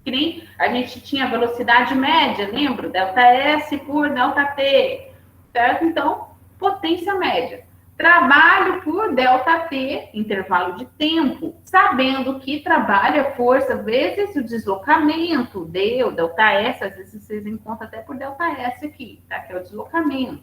Que nem a gente tinha velocidade média, lembra? ΔS por ΔT, certo? Então, potência média. Trabalho por ΔT, intervalo de tempo, sabendo que trabalho é força vezes o deslocamento, o ΔS, às vezes vocês encontram até por ΔS aqui, tá? Que é o deslocamento.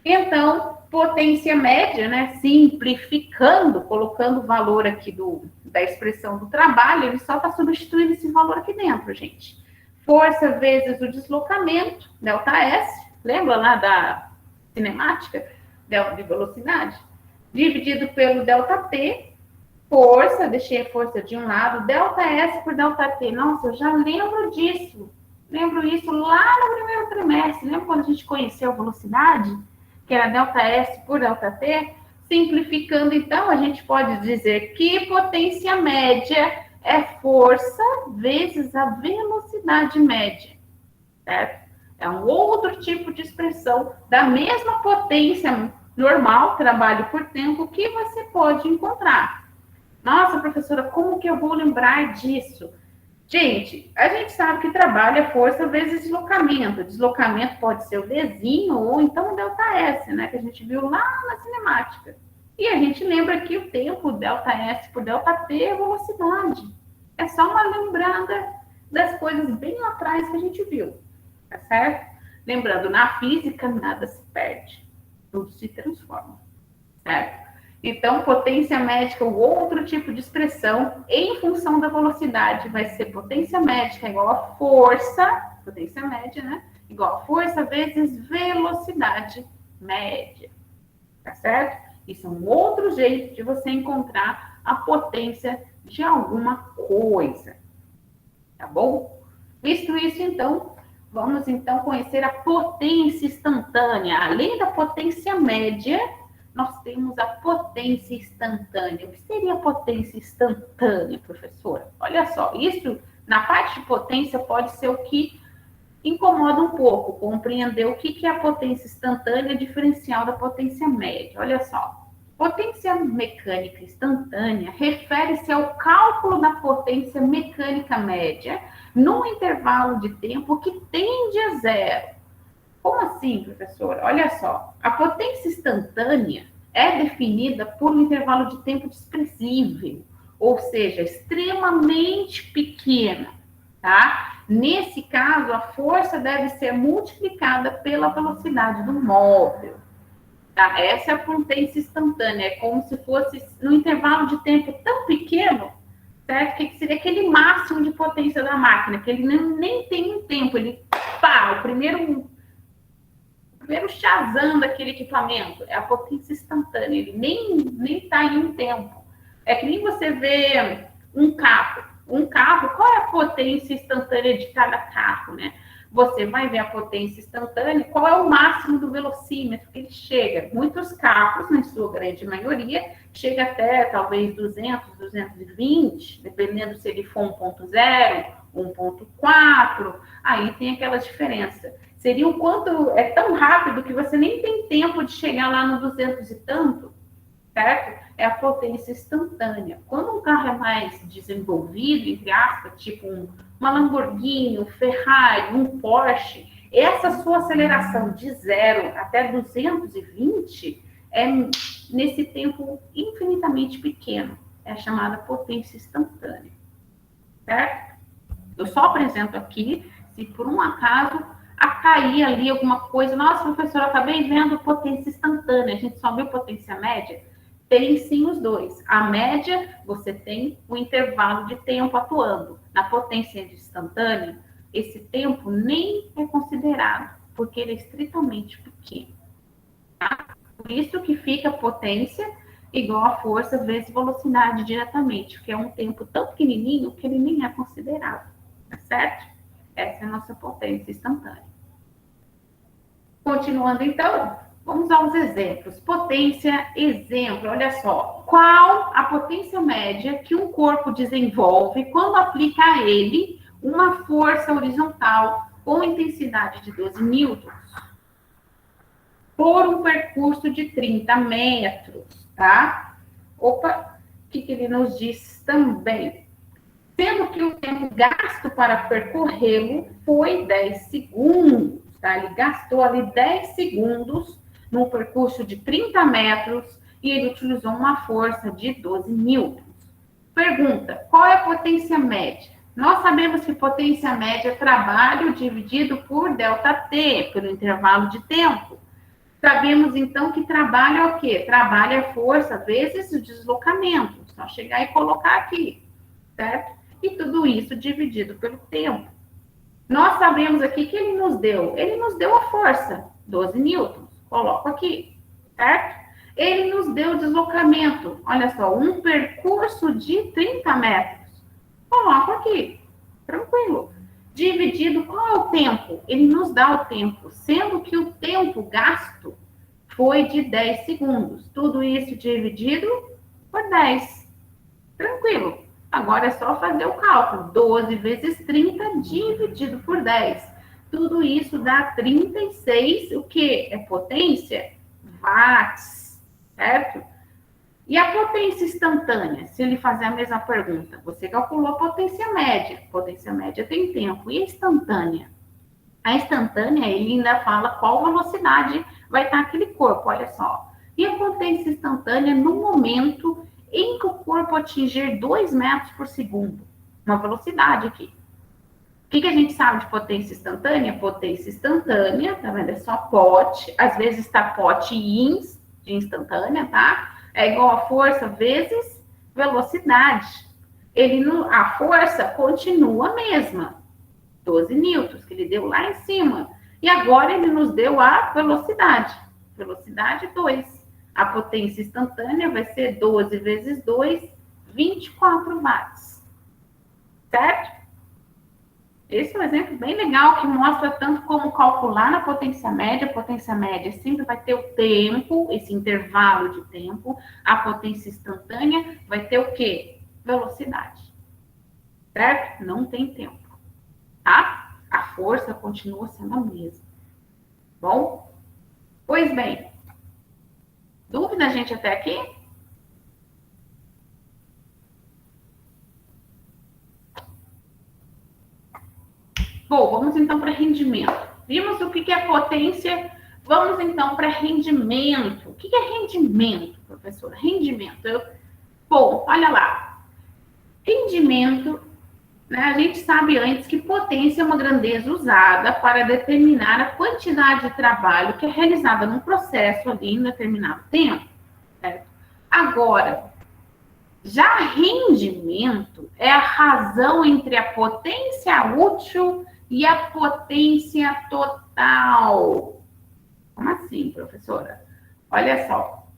Então, potência média, né? Simplificando, colocando o valor aqui da expressão do trabalho, ele só está substituindo esse valor aqui dentro, gente. Força vezes o deslocamento, ΔS, lembra lá da cinemática? De velocidade, dividido pelo ΔT, força, deixei a força de um lado, ΔS por ΔT. Nossa, eu já lembro disso. Lembro isso lá no primeiro trimestre. Lembra quando a gente conheceu a velocidade? Que era ΔS por ΔT? Simplificando, então, a gente pode dizer que potência média é força vezes a velocidade média, certo? É um outro tipo de expressão da mesma potência normal, trabalho por tempo, que você pode encontrar. Nossa, professora, como que eu vou lembrar disso? Gente, a gente sabe que trabalho é força vezes deslocamento. Deslocamento pode ser o Dzinho ou então o ΔS, né? Que a gente viu lá na cinemática. E a gente lembra que o tempo, ΔS por ΔT, é velocidade. É só uma lembrada das coisas bem lá atrás que a gente viu. Tá certo? Lembrando, na física nada se perde. Tudo se transforma. Certo? Então, potência médica, o outro tipo de expressão, em função da velocidade, vai ser potência médica igual a força, potência média, né? Igual a força vezes velocidade média. Tá certo? Isso é um outro jeito de você encontrar a potência de alguma coisa. Tá bom? Visto isso, então, vamos então conhecer a potência instantânea. Além da potência média, nós temos a potência instantânea. O que seria a potência instantânea, professora? Olha só, isso na parte de potência pode ser o que incomoda um pouco, compreender o que é a potência instantânea diferencial da potência média. Olha só, potência mecânica instantânea refere-se ao cálculo da potência mecânica média num intervalo de tempo que tende a zero. Como assim, professora? Olha só, a potência instantânea é definida por um intervalo de tempo desprezível, ou seja, extremamente pequena, tá? Nesse caso, a força deve ser multiplicada pela velocidade do móvel. Tá? Essa é a potência instantânea, é como se fosse num intervalo de tempo tão pequeno, certo? Que seria aquele máximo de potência da máquina, que ele nem tem um tempo, ele pá, o primeiro Shazam daquele equipamento, é a potência instantânea, ele nem está em um tempo. É que nem você vê um carro. Um carro, qual é a potência instantânea de cada carro, né? Você vai ver a potência instantânea, qual é o máximo do velocímetro que ele chega. Muitos carros, na sua grande maioria, chega até talvez 200, 220, dependendo se ele for 1.0, 1.4, aí tem aquela diferença. Seria o quanto é tão rápido que você nem tem tempo de chegar lá no 200 e tanto, certo? É a potência instantânea. Quando um carro é mais desenvolvido, entre aspas, tipo uma Lamborghini, um Ferrari, um Porsche, essa sua aceleração de 0 até 220 é nesse tempo infinitamente pequeno. É a chamada potência instantânea, certo? Eu só apresento aqui se por um acaso a cair ali alguma coisa. Nossa, professora, eu acabei vendo potência instantânea. A gente só viu potência média? Tem sim os dois. A média, você tem o intervalo de tempo atuando. Na potência instantânea, esse tempo nem é considerado, porque ele é estritamente pequeno. Tá? Por isso que fica potência igual a força vezes velocidade diretamente, porque é um tempo tão pequenininho que ele nem é considerado. Tá certo? Essa é a nossa potência instantânea. Continuando, então, vamos aos exemplos. Potência, exemplo, olha só. Qual a potência média que um corpo desenvolve quando aplica a ele uma força horizontal com intensidade de 12 newtons por um percurso de 30 metros, tá? Opa, o que ele nos diz também? Sendo que o tempo gasto para percorrê-lo foi 10 segundos. Tá? Ele gastou ali 10 segundos num percurso de 30 metros e ele utilizou uma força de 12 newtons. Pergunta, qual é a potência média? Nós sabemos que potência média é trabalho dividido por ΔT, pelo intervalo de tempo. Sabemos, então, que trabalho é o quê? Trabalho é força vezes o deslocamento. Só chegar e colocar aqui, certo? E tudo isso dividido pelo tempo. Nós sabemos aqui que ele nos deu a força, 12 newtons, coloco aqui, certo? Ele nos deu o deslocamento, olha só, um percurso de 30 metros, coloco aqui, tranquilo. Dividido, qual é o tempo? Ele nos dá o tempo, sendo que o tempo gasto foi de 10 segundos. Tudo isso dividido por 10, tranquilo. Agora é só fazer o cálculo. 12 vezes 30 dividido por 10. Tudo isso dá 36, o que? É potência? Watts, certo? E a potência instantânea? Se ele fazer a mesma pergunta, você calculou a potência média. Potência média tem tempo. E a instantânea? A instantânea, ele ainda fala qual velocidade vai estar aquele corpo, olha só. E a potência instantânea no momento em que o corpo atingir 2 metros por segundo. Uma velocidade aqui. O que a gente sabe de potência instantânea? Potência instantânea, tá vendo? É só pote. Às vezes está pote ins de instantânea, tá? É igual a força vezes velocidade. A força continua a mesma. 12 newtons, que ele deu lá em cima. E agora ele nos deu a velocidade. Velocidade 2. A potência instantânea vai ser 12 vezes 2, 24 watts. Certo? Esse é um exemplo bem legal que mostra tanto como calcular na potência média. A potência média sempre vai ter o tempo, esse intervalo de tempo. A potência instantânea vai ter o quê? Velocidade. Certo? Não tem tempo. Tá? A força continua sendo a mesma. Bom? Pois bem. Dúvida, gente, até aqui? Bom, vamos então para rendimento. Vimos o que é potência, vamos então para rendimento. O que é rendimento, professora? Rendimento. Bom, olha lá. Rendimento, né, a gente sabe antes que potência é uma grandeza usada para determinar a quantidade de trabalho que é realizada num processo ali em determinado tempo. Certo? Agora, já rendimento é a razão entre a potência útil e a potência total. Como assim, professora? Olha só.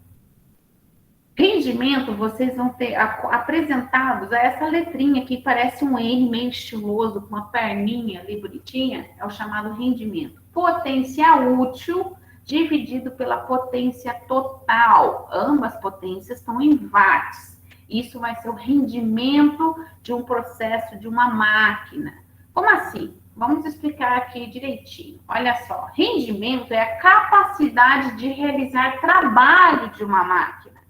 Rendimento, vocês vão ter apresentados a essa letrinha que parece um N meio estiloso, com uma perninha ali bonitinha, é o chamado rendimento. Potência útil dividido pela potência total. Ambas potências estão em watts. Isso vai ser o rendimento de um processo de uma máquina. Como assim? Vamos explicar aqui direitinho. Olha só, rendimento é a capacidade de realizar trabalho de uma máquina.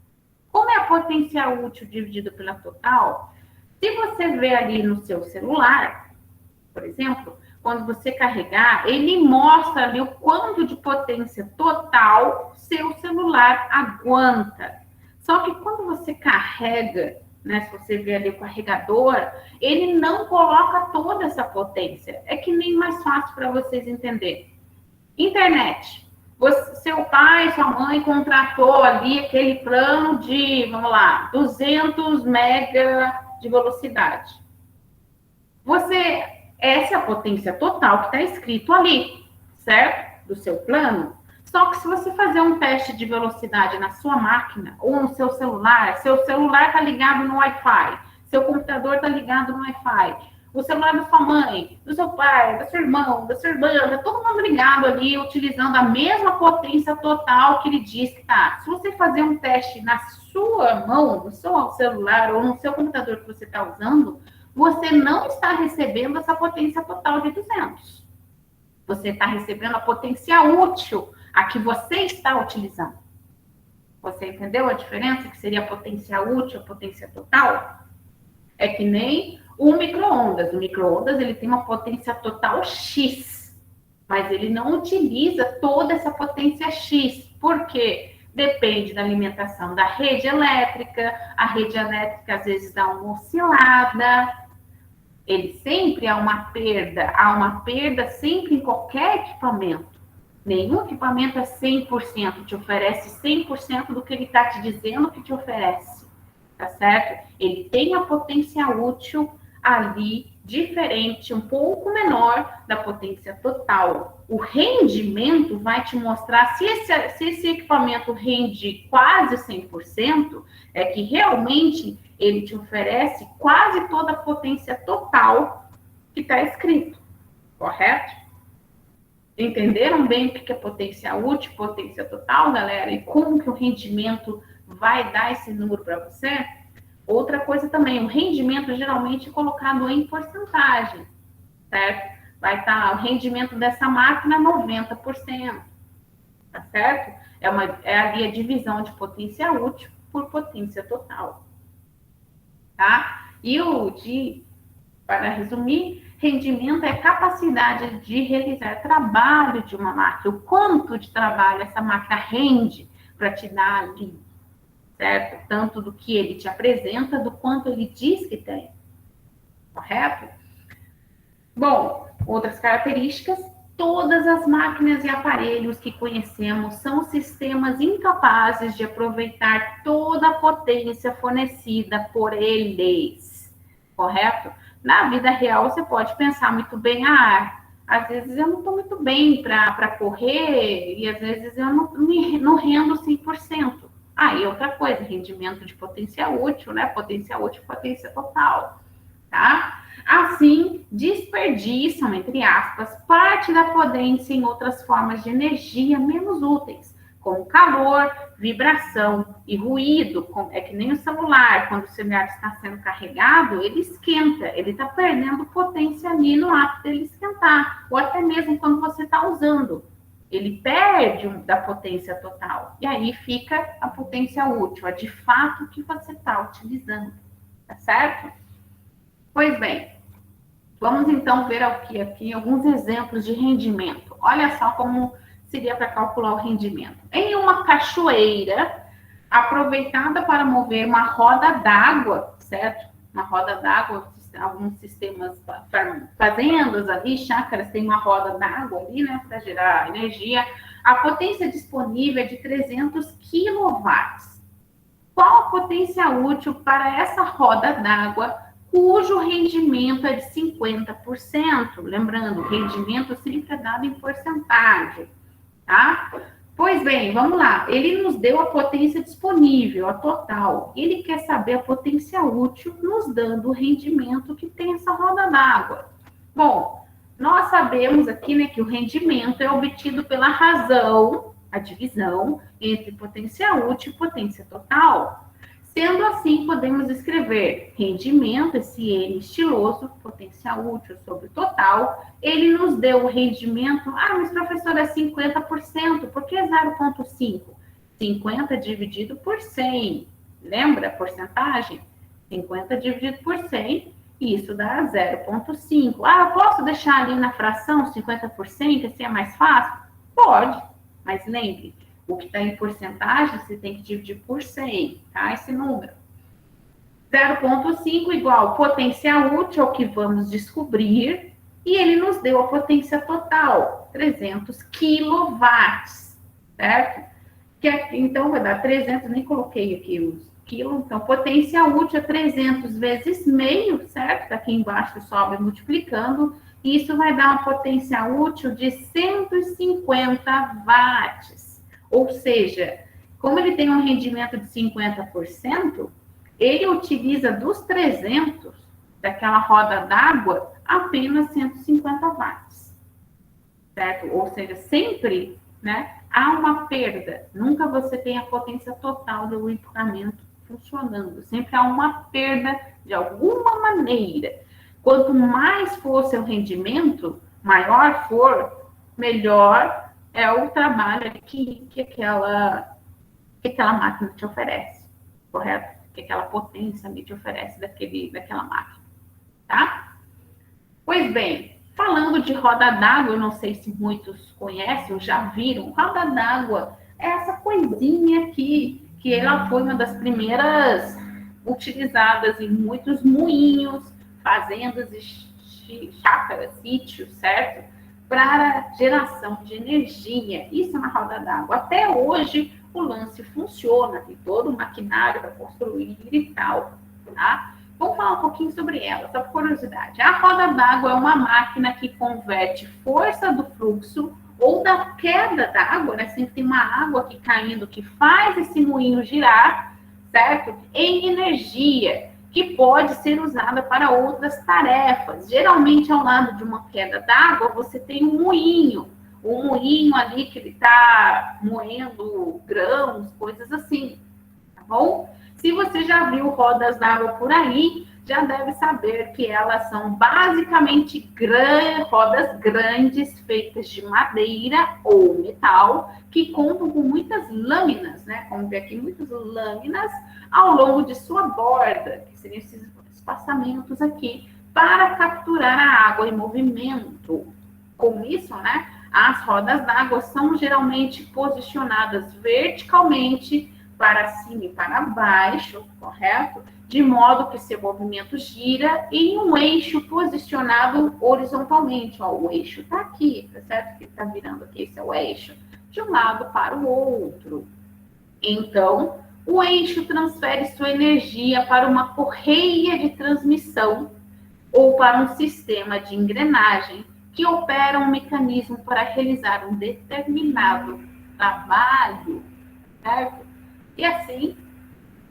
Como é a potência útil dividida pela total? Se você vê ali no seu celular, por exemplo, quando você carregar, ele mostra ali o quanto de potência total seu celular aguenta. Só que quando você carrega, né, se você vê ali o carregador, ele não coloca toda essa potência. É que nem mais fácil para vocês entenderem. Internet. Seu pai, sua mãe contratou ali aquele plano de, vamos lá, 200 mega de velocidade. Essa é a potência total que está escrito ali, certo? Do seu plano. Só que se você fazer um teste de velocidade na sua máquina ou no seu celular está ligado no Wi-Fi, seu computador está ligado no Wi-Fi, o celular da sua mãe, do seu pai, do seu irmão, da sua irmã, está todo mundo ligado ali, utilizando a mesma potência total que ele diz que está. Se você fazer um teste na sua mão, no seu celular ou no seu computador que você está usando, você não está recebendo essa potência total de 200. Você está recebendo a potência útil, a que você está utilizando. Você entendeu a diferença que seria a potência útil, a potência total? É que nem o micro-ondas. O micro-ondas ele tem uma potência total X, mas ele não utiliza toda essa potência X. Por quê? Depende da alimentação da rede elétrica. A rede elétrica às vezes dá uma oscilada. Ele sempre há uma perda sempre em qualquer equipamento. Nenhum equipamento é 100%, te oferece 100% do que ele está te dizendo que te oferece, tá certo? Ele tem a potência útil ali diferente, um pouco menor da potência total. O rendimento vai te mostrar se esse equipamento rende quase 100%, é que realmente ele te oferece quase toda a potência total que está escrito, correto? Entenderam bem o que é potência útil, potência total, galera? E como que o rendimento vai dar esse número para você? Outra coisa também, o rendimento geralmente é colocado em porcentagem, certo? Vai estar o rendimento dessa máquina 90%, tá certo? É ali a divisão de potência útil por potência total, tá? E para resumir, rendimento é a capacidade de realizar trabalho de uma máquina, o quanto de trabalho essa máquina rende para te dar ali, certo? Tanto do que ele te apresenta, do quanto ele diz que tem, correto? Bom, outras características, todas as máquinas e aparelhos que conhecemos são sistemas incapazes de aproveitar toda a potência fornecida por eles, correto? Na vida real, você pode pensar muito bem, às vezes eu não estou muito bem para correr e às vezes eu não rendo 100%. E outra coisa, rendimento de potência útil, né? Potência útil, potência total, tá? Assim, desperdiçam, entre aspas, parte da potência em outras formas de energia menos úteis, como calor, vibração e ruído. É que nem o celular, quando o celular está sendo carregado, ele esquenta, ele está perdendo potência ali no ato dele esquentar, ou até mesmo quando você está usando. Ele perde da potência total, e aí fica a potência útil, a de fato que você está utilizando, tá certo? Pois bem, vamos então ver aqui alguns exemplos de rendimento. Olha só como seria para calcular o rendimento. Em uma cachoeira, aproveitada para mover uma roda d'água, certo? Uma roda d'água, alguns sistemas, fazendas ali, chácaras, tem uma roda d'água ali, né, para gerar energia. A potência disponível é de 300 quilowatts. Qual a potência útil para essa roda d'água cujo rendimento é de 50%? Lembrando, o rendimento sempre é dado em porcentagem, tá? Pois bem, vamos lá. Ele nos deu a potência disponível, a total. Ele quer saber a potência útil, nos dando o rendimento que tem essa roda d'água. Bom, nós sabemos aqui, né, que o rendimento é obtido pela razão, a divisão entre potência útil e potência total. Sendo assim, podemos escrever rendimento, esse N estiloso, potência útil sobre o total. Ele nos deu o rendimento, mas professor, é 50%, por que 0,5? 50 dividido por 100, lembra a porcentagem? 50 dividido por 100, isso dá 0,5. Eu posso deixar ali na fração 50%, assim é mais fácil? Pode, mas lembre, o que está em porcentagem, você tem que dividir por 100, tá? Esse número. 0,5 igual potência útil, é o que vamos descobrir, e ele nos deu a potência total, 300 quilowatts, certo? Então, vai dar 300, nem coloquei aqui os quilos, então, potência útil é 300 vezes meio, certo? Aqui embaixo sobe multiplicando, e isso vai dar uma potência útil de 150 watts. Ou seja, como ele tem um rendimento de 50%, ele utiliza dos 300 daquela roda d'água apenas 150 watts, certo? Ou seja, sempre, né, há uma perda. Nunca você tem a potência total do equipamento funcionando. Sempre há uma perda de alguma maneira. Quanto mais for seu rendimento, maior for, melhor é o trabalho que aquela máquina te oferece, correto? Que aquela potência ali te oferece daquela máquina, tá? Pois bem, falando de roda d'água, eu não sei se muitos conhecem ou já viram, roda d'água é essa coisinha aqui, que ela foi uma das primeiras utilizadas em muitos moinhos, fazendas e chácaras, sítios, certo? Para geração de energia, isso na roda d'água. Até hoje, o lance funciona, tem todo o maquinário para construir e tal, tá? Vamos falar um pouquinho sobre ela, só por curiosidade. A roda d'água é uma máquina que converte força do fluxo ou da queda d'água, né? Sempre tem uma água aqui caindo que faz esse moinho girar, certo? Em energia, que pode ser usada para outras tarefas. Geralmente, ao lado de uma queda d'água, você tem um moinho ali que ele está moendo grãos, coisas assim, tá bom? Se você já viu rodas d'água por aí, já deve saber que elas são basicamente rodas grandes feitas de madeira ou metal, que contam com muitas lâminas, né? Como vê aqui, muitas lâminas ao longo de sua borda, que seriam esses espaçamentos aqui, para capturar a água em movimento. Com isso, né, as rodas d'água são geralmente posicionadas verticalmente para cima e para baixo, correto? De modo que seu movimento gira em um eixo posicionado horizontalmente. Ó, o eixo está aqui, tá certo? Que está virando aqui, esse é o eixo, de um lado para o outro. Então, o eixo transfere sua energia para uma correia de transmissão ou para um sistema de engrenagem que opera um mecanismo para realizar um determinado trabalho, certo? E assim,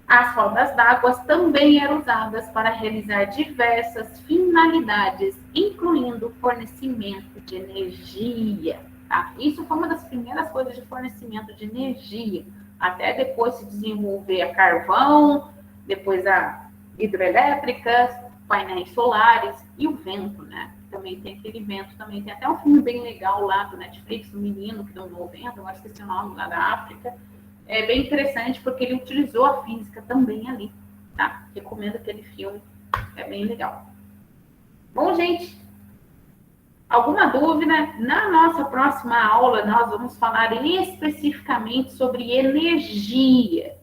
as rodas d'água também eram usadas para realizar diversas finalidades, incluindo o fornecimento de energia. Tá? Isso foi uma das primeiras coisas de fornecimento de energia, até depois se desenvolver a carvão, depois a hidrelétricas, painéis solares e o vento, né? Também tem aquele vento, também tem até um filme bem legal lá do Netflix, do menino que dominou o vento, agora esqueci o nome, lá da África. É bem interessante porque ele utilizou a física também ali, tá? Recomendo aquele filme, é bem legal. Bom, gente, alguma dúvida? Na nossa próxima aula, nós vamos falar especificamente sobre energia,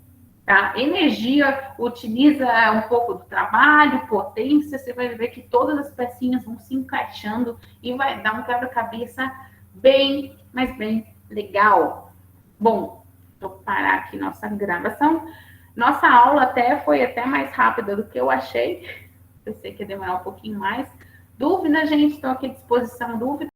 tá? Energia utiliza um pouco do trabalho, potência, você vai ver que todas as pecinhas vão se encaixando e vai dar um quebra-cabeça bem, mas bem legal. Bom, vou parar aqui nossa gravação. Nossa aula foi até mais rápida do que eu achei. Pensei que ia demorar um pouquinho mais. Dúvida, gente? Estou aqui à disposição. Dúvida?